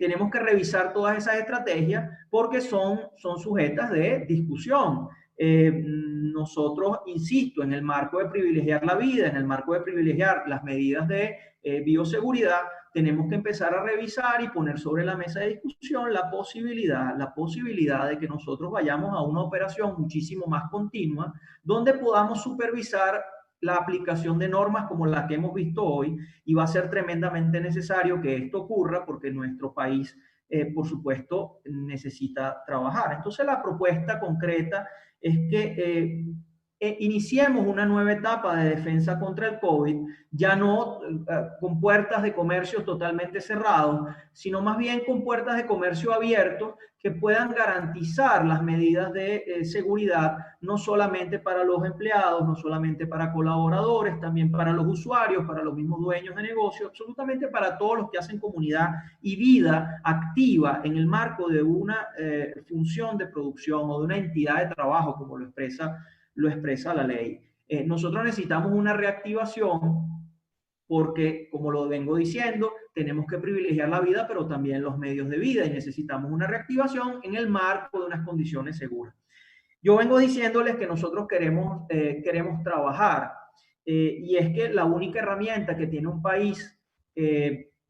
Tenemos que revisar todas esas estrategias porque son sujetas de discusión. Nosotros, insisto, en el marco de privilegiar la vida, en el marco de privilegiar las medidas de bioseguridad, tenemos que empezar a revisar y poner sobre la mesa de discusión la posibilidad de que nosotros vayamos a una operación muchísimo más continua, donde podamos supervisar la aplicación de normas como la que hemos visto hoy, y va a ser tremendamente necesario que esto ocurra porque nuestro país, por supuesto, necesita trabajar. Entonces, la propuesta concreta es que iniciemos una nueva etapa de defensa contra el COVID, ya no con puertas de comercio totalmente cerrados, sino más bien con puertas de comercio abiertos que puedan garantizar las medidas de seguridad, no solamente para los empleados, no solamente para colaboradores, también para los usuarios, para los mismos dueños de negocio, absolutamente para todos los que hacen comunidad y vida activa en el marco de una función de producción o de una entidad de trabajo, como lo expresa la ley. Nosotros necesitamos una reactivación porque, como lo vengo diciendo, tenemos que privilegiar la vida, pero también los medios de vida, y necesitamos una reactivación en el marco de unas condiciones seguras. Yo vengo diciéndoles que nosotros queremos trabajar, y es que la única herramienta que tiene un país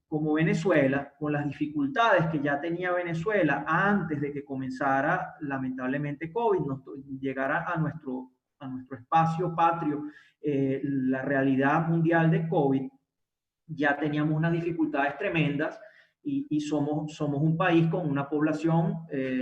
como Venezuela, con las dificultades que ya tenía Venezuela antes de que comenzara, lamentablemente, COVID, llegara a nuestro espacio patrio, la realidad mundial de COVID, ya teníamos unas dificultades tremendas y somos un país con una población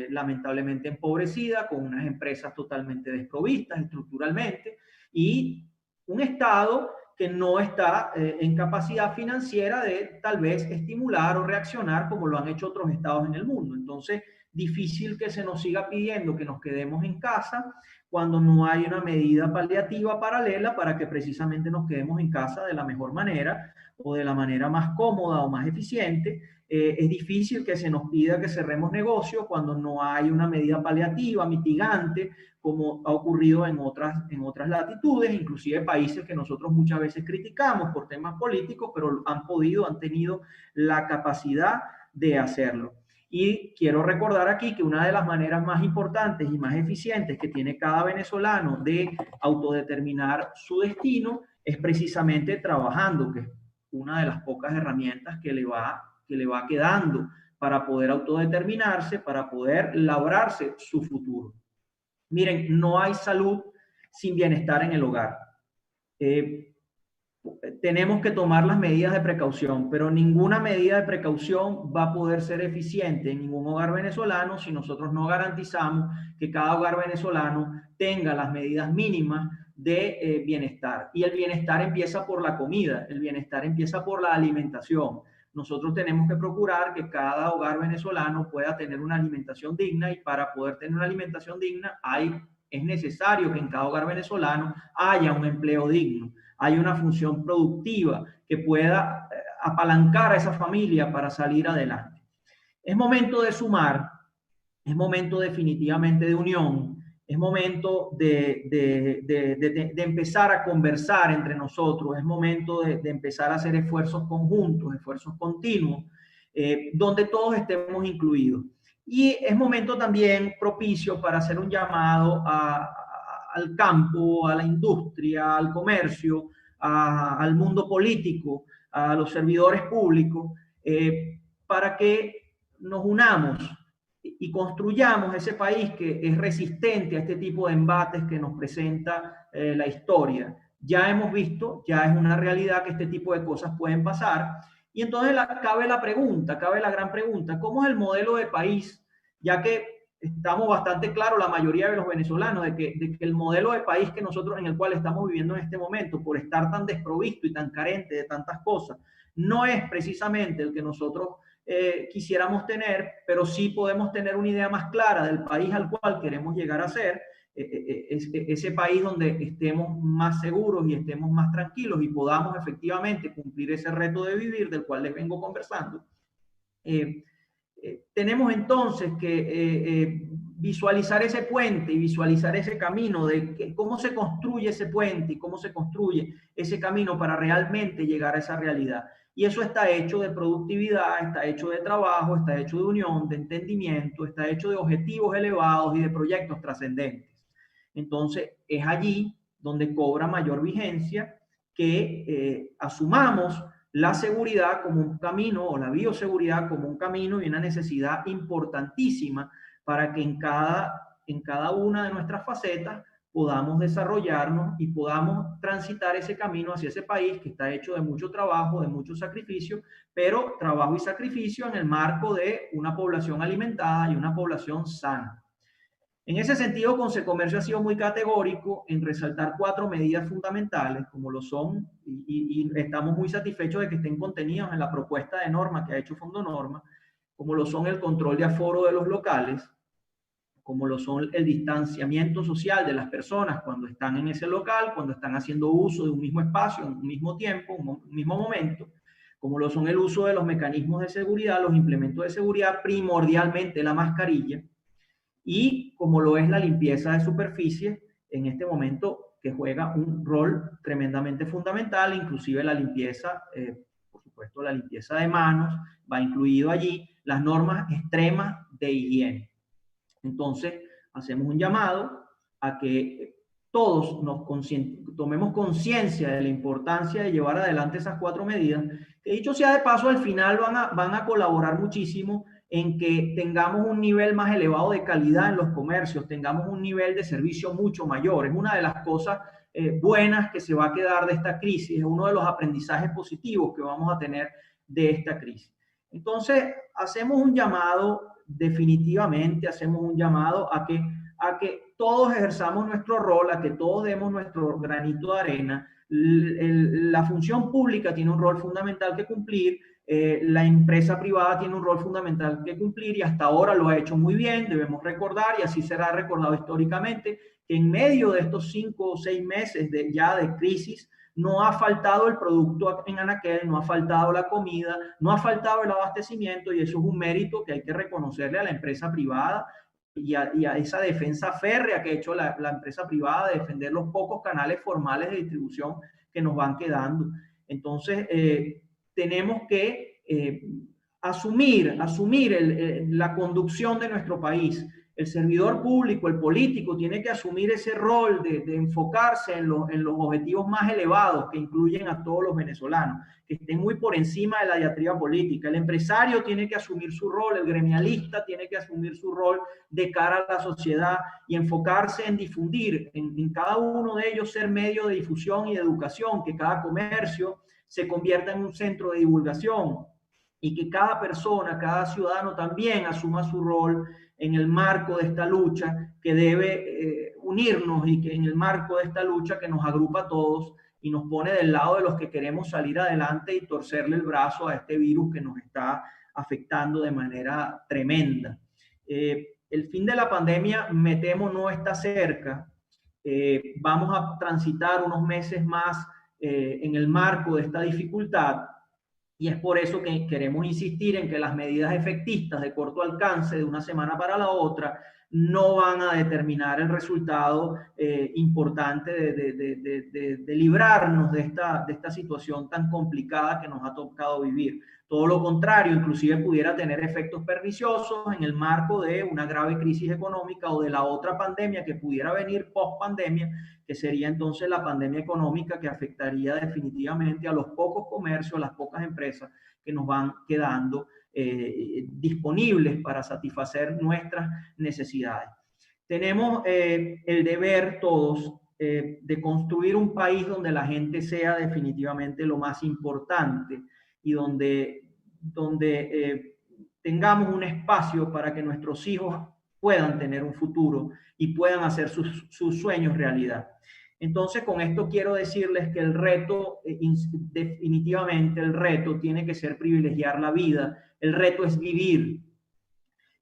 lamentablemente empobrecida, con unas empresas totalmente desprovistas estructuralmente y un Estado que no está en capacidad financiera de tal vez estimular o reaccionar como lo han hecho otros estados en el mundo. Entonces, difícil que se nos siga pidiendo que nos quedemos en casa cuando no hay una medida paliativa paralela para que precisamente nos quedemos en casa de la mejor manera o de la manera más cómoda o más eficiente. Es difícil que se nos pida que cerremos negocios cuando no hay una medida paliativa, mitigante, como ha ocurrido en otras latitudes, inclusive países que nosotros muchas veces criticamos por temas políticos, pero han tenido la capacidad de hacerlo. Y quiero recordar aquí que una de las maneras más importantes y más eficientes que tiene cada venezolano de autodeterminar su destino es precisamente trabajando, que es una de las pocas herramientas que le va quedando para poder autodeterminarse, para poder labrarse su futuro. Miren, no hay salud sin bienestar en el hogar. Tenemos que tomar las medidas de precaución, pero ninguna medida de precaución va a poder ser eficiente en ningún hogar venezolano si nosotros no garantizamos que cada hogar venezolano tenga las medidas mínimas de bienestar. Y el bienestar empieza por la comida, el bienestar empieza por la alimentación. Nosotros tenemos que procurar que cada hogar venezolano pueda tener una alimentación digna, y para poder tener una alimentación digna es necesario que en cada hogar venezolano haya un empleo digno, haya una función productiva que pueda apalancar a esa familia para salir adelante. Es momento de sumar, es momento definitivamente de unión, es momento de empezar a conversar entre nosotros, es momento de empezar a hacer esfuerzos conjuntos, esfuerzos continuos, donde todos estemos incluidos. Y es momento también propicio para hacer un llamado al campo, a la industria, al comercio, al mundo político, a los servidores públicos, para que nos unamos y construyamos ese país que es resistente a este tipo de embates que nos presenta la historia. Ya hemos visto, ya es una realidad que este tipo de cosas pueden pasar, y entonces cabe la gran pregunta, ¿cómo es el modelo de país? Ya que estamos bastante claros, la mayoría de los venezolanos, de que el modelo de país en el cual estamos viviendo en este momento, por estar tan desprovisto y tan carente de tantas cosas, no es precisamente el que nosotros quisiéramos tener, pero sí podemos tener una idea más clara del país al cual queremos llegar a ser, ese país donde estemos más seguros y estemos más tranquilos y podamos efectivamente cumplir ese reto de vivir del cual les vengo conversando. Tenemos entonces que visualizar ese puente y visualizar ese camino de cómo se construye ese puente y cómo se construye ese camino para realmente llegar a esa realidad. Y eso está hecho de productividad, está hecho de trabajo, está hecho de unión, de entendimiento, está hecho de objetivos elevados y de proyectos trascendentes. Entonces, es allí donde cobra mayor vigencia que asumamos la seguridad como un camino, o la bioseguridad como un camino y una necesidad importantísima para que en cada una de nuestras facetas podamos desarrollarnos y podamos transitar ese camino hacia ese país que está hecho de mucho trabajo, de mucho sacrificio, pero trabajo y sacrificio en el marco de una población alimentada y una población sana. En ese sentido, Consecomercio ha sido muy categórico en resaltar 4 medidas fundamentales, como lo son, y estamos muy satisfechos de que estén contenidos en la propuesta de norma que ha hecho Fondo Norma, como lo son el control de aforo de los locales, como lo son el distanciamiento social de las personas cuando están en ese local, cuando están haciendo uso de un mismo espacio, en un mismo tiempo, un mismo momento, como lo son el uso de los mecanismos de seguridad, los implementos de seguridad, primordialmente la mascarilla, y como lo es la limpieza de superficies, en este momento que juega un rol tremendamente fundamental, inclusive la limpieza, por supuesto la limpieza de manos, va incluido allí las normas extremas de higiene. Entonces, hacemos un llamado a que todos tomemos conciencia de la importancia de llevar adelante esas 4 medidas, que dicho sea de paso, al final van a colaborar muchísimo en que tengamos un nivel más elevado de calidad en los comercios, tengamos un nivel de servicio mucho mayor. Es una de las cosas buenas que se va a quedar de esta crisis, es uno de los aprendizajes positivos que vamos a tener de esta crisis. Entonces, hacemos un llamado, definitivamente hacemos un llamado a que todos ejerzamos nuestro rol, a que todos demos nuestro granito de arena. La función pública tiene un rol fundamental que cumplir, la empresa privada tiene un rol fundamental que cumplir y hasta ahora lo ha hecho muy bien. Debemos recordar, y así será recordado históricamente, que en medio de estos 5 o 6 meses ya de crisis no ha faltado el producto en anaquel, no ha faltado la comida, no ha faltado el abastecimiento, y eso es un mérito que hay que reconocerle a la empresa privada y a esa defensa férrea que ha hecho la empresa privada de defender los pocos canales formales de distribución que nos van quedando. Entonces, tenemos que asumir la conducción de nuestro país. El servidor público, el político, tiene que asumir ese rol de enfocarse en los objetivos más elevados que incluyen a todos los venezolanos, que estén muy por encima de la diatriba política. El empresario tiene que asumir su rol, el gremialista tiene que asumir su rol de cara a la sociedad y enfocarse en difundir, en cada uno de ellos ser medio de difusión y de educación, que cada comercio se convierta en un centro de divulgación y que cada persona, cada ciudadano también asuma su rol en el marco de esta lucha que debe unirnos, y que en el marco de esta lucha que nos agrupa a todos y nos pone del lado de los que queremos salir adelante y torcerle el brazo a este virus que nos está afectando de manera tremenda. El fin de la pandemia, me temo, no está cerca. Vamos a transitar unos meses más en el marco de esta dificultad, y es por eso que queremos insistir en que las medidas efectistas de corto alcance de una semana para la otra no van a determinar el resultado importante de librarnos de esta situación tan complicada que nos ha tocado vivir. Todo lo contrario, inclusive pudiera tener efectos perniciosos en el marco de una grave crisis económica o de la otra pandemia que pudiera venir post pandemia, que sería entonces la pandemia económica, que afectaría definitivamente a los pocos comercios, a las pocas empresas que nos van quedando disponibles para satisfacer nuestras necesidades. Tenemos el deber todos de construir un país donde la gente sea definitivamente lo más importante y donde tengamos un espacio para que nuestros hijos puedan tener un futuro y puedan hacer sus sueños realidad. Entonces, con esto quiero decirles que el reto, definitivamente el reto tiene que ser privilegiar la vida. El reto es vivir.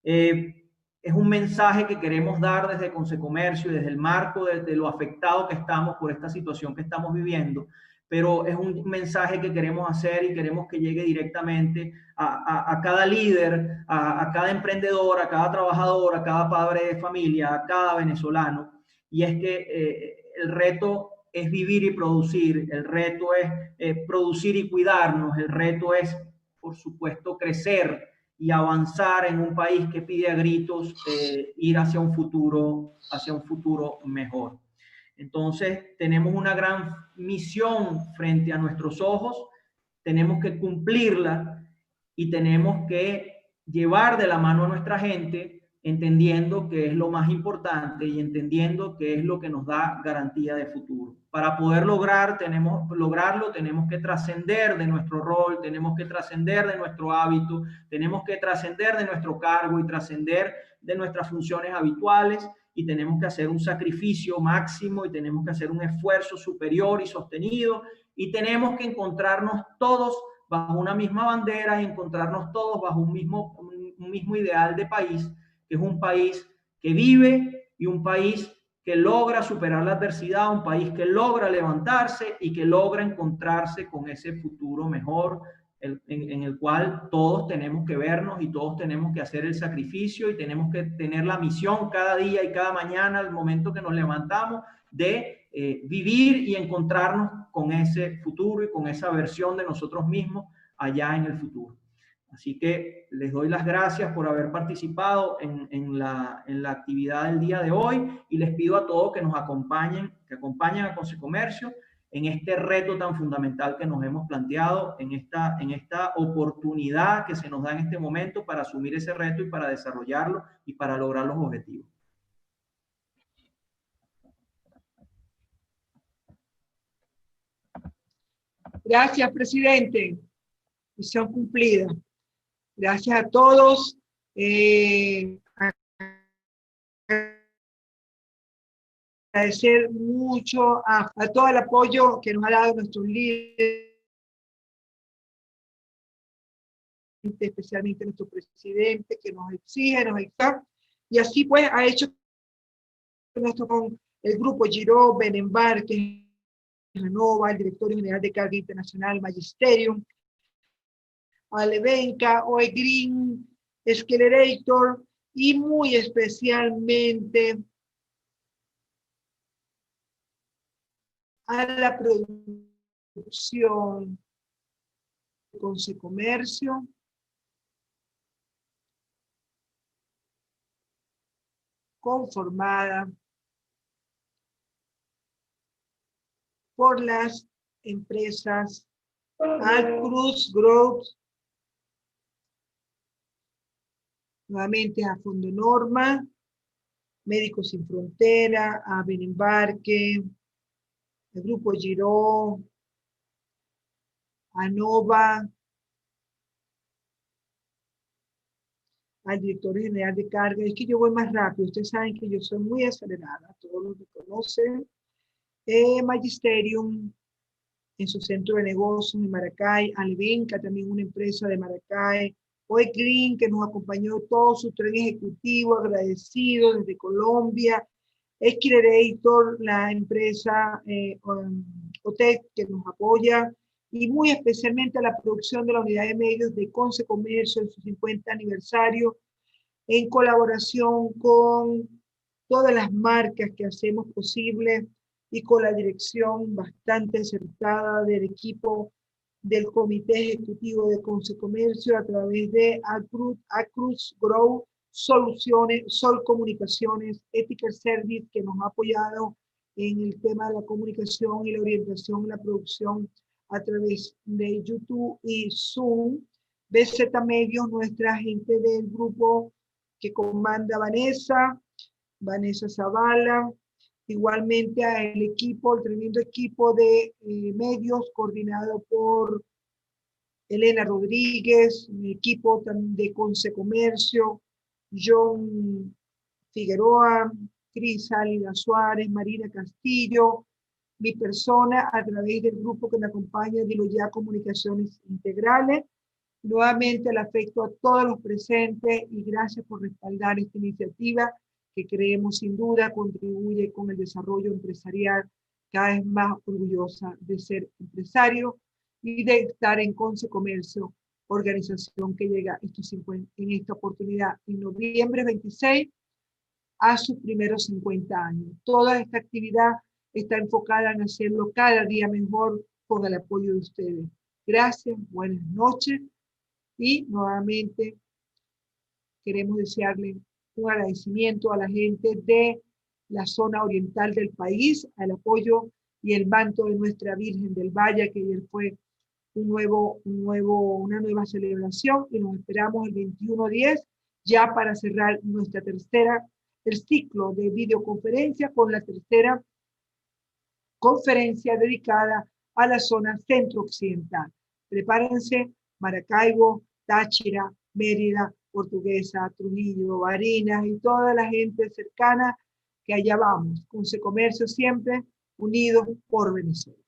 Es un mensaje que queremos dar desde Consecomercio y desde el marco de lo afectado que estamos por esta situación que estamos viviendo, pero es un mensaje que queremos hacer y queremos que llegue directamente a cada líder, a cada emprendedor, a cada trabajador, a cada padre de familia, a cada venezolano. Y es que el reto es vivir y producir, el reto es producir y cuidarnos, el reto es, por supuesto, crecer y avanzar en un país que pide a gritos ir hacia un futuro mejor. Entonces, tenemos una gran misión frente a nuestros ojos, tenemos que cumplirla y tenemos que llevar de la mano a nuestra gente, entendiendo que es lo más importante y entendiendo que es lo que nos da garantía de futuro. Para poder lograrlo, tenemos que trascender de nuestro rol, tenemos que trascender de nuestro hábito, tenemos que trascender de nuestro cargo y trascender de nuestras funciones habituales, y tenemos que hacer un sacrificio máximo y tenemos que hacer un esfuerzo superior y sostenido, y tenemos que encontrarnos todos bajo una misma bandera y encontrarnos todos bajo un mismo ideal de país, que es un país que vive y un país que logra superar la adversidad, un país que logra levantarse y que logra encontrarse con ese futuro mejor en el cual todos tenemos que vernos y todos tenemos que hacer el sacrificio y tenemos que tener la misión cada día y cada mañana, al momento que nos levantamos, de vivir y encontrarnos con ese futuro y con esa versión de nosotros mismos allá en el futuro. Así que les doy las gracias por haber participado en la actividad del día de hoy y les pido a todos que nos acompañen, que acompañen a Consecomercio en este reto tan fundamental que nos hemos planteado, en esta oportunidad que se nos da en este momento para asumir ese reto y para desarrollarlo y para lograr los objetivos. Gracias, presidente. Misión cumplida. Gracias a todos. Agradecer mucho a todo el apoyo que nos ha dado nuestros líderes, especialmente nuestro presidente, que nos exige, nos exige, y así pues ha hecho con el grupo Giró, Benembarque, Anova, el directorio general de Carga Internacional, Magisterium, Alevenca, OE Green, Accelerator, y muy especialmente a la producción de Consecomercio, conformada por las empresas Alcruz Group, nuevamente a Fondo Norma, Médicos Sin Frontera, a Benembarque, el Grupo Giró, a Nova, al director general de carga. Es que yo voy más rápido, ustedes saben que yo soy muy acelerada, todos los que conocen. Magisterium, en su centro de negocios en Maracay, Alvenca, también una empresa de Maracay, OE Green, que nos acompañó todo su tren ejecutivo, agradecido desde Colombia, Accelerator, la empresa OTEC, que nos apoya, y muy especialmente a la producción de la unidad de medios de Consecomercio en su 50 aniversario, en colaboración con todas las marcas que hacemos posible y con la dirección bastante acertada del equipo del Comité Ejecutivo de Consecomercio a través de Acruz Grow Soluciones, Sol Comunicaciones, Ethical Service, que nos ha apoyado en el tema de la comunicación y la orientación en la producción a través de YouTube y Zoom. BZ Medios, nuestra gente del grupo que comanda Vanessa Zavala, igualmente al equipo, el tremendo equipo de medios coordinado por Elena Rodríguez, mi equipo también de Consecomercio, John Figueroa, Cris Álida Suárez, Marina Castillo, mi persona a través del grupo que me acompaña, digo ya Comunicaciones Integrales. Nuevamente el afecto a todos los presentes y gracias por respaldar esta iniciativa que creemos sin duda contribuye con el desarrollo empresarial, cada vez más orgullosa de ser empresario y de estar en Consecomercio, organización que llega en esta oportunidad en noviembre 26 a sus primeros 50 años. Toda esta actividad está enfocada en hacerlo cada día mejor con el apoyo de ustedes. Gracias, buenas noches y nuevamente queremos desearle un agradecimiento a la gente de la zona oriental del país, al apoyo y el manto de nuestra Virgen del Valle, que ayer fue una nueva celebración y nos esperamos el 21/10 ya para cerrar el ciclo de videoconferencia con la tercera conferencia dedicada a la zona centro-occidental. Prepárense, Maracaibo, Táchira, Mérida, Portuguesa, Trujillo, Barinas y toda la gente cercana que allá vamos. Consecomercio siempre unidos por Venezuela.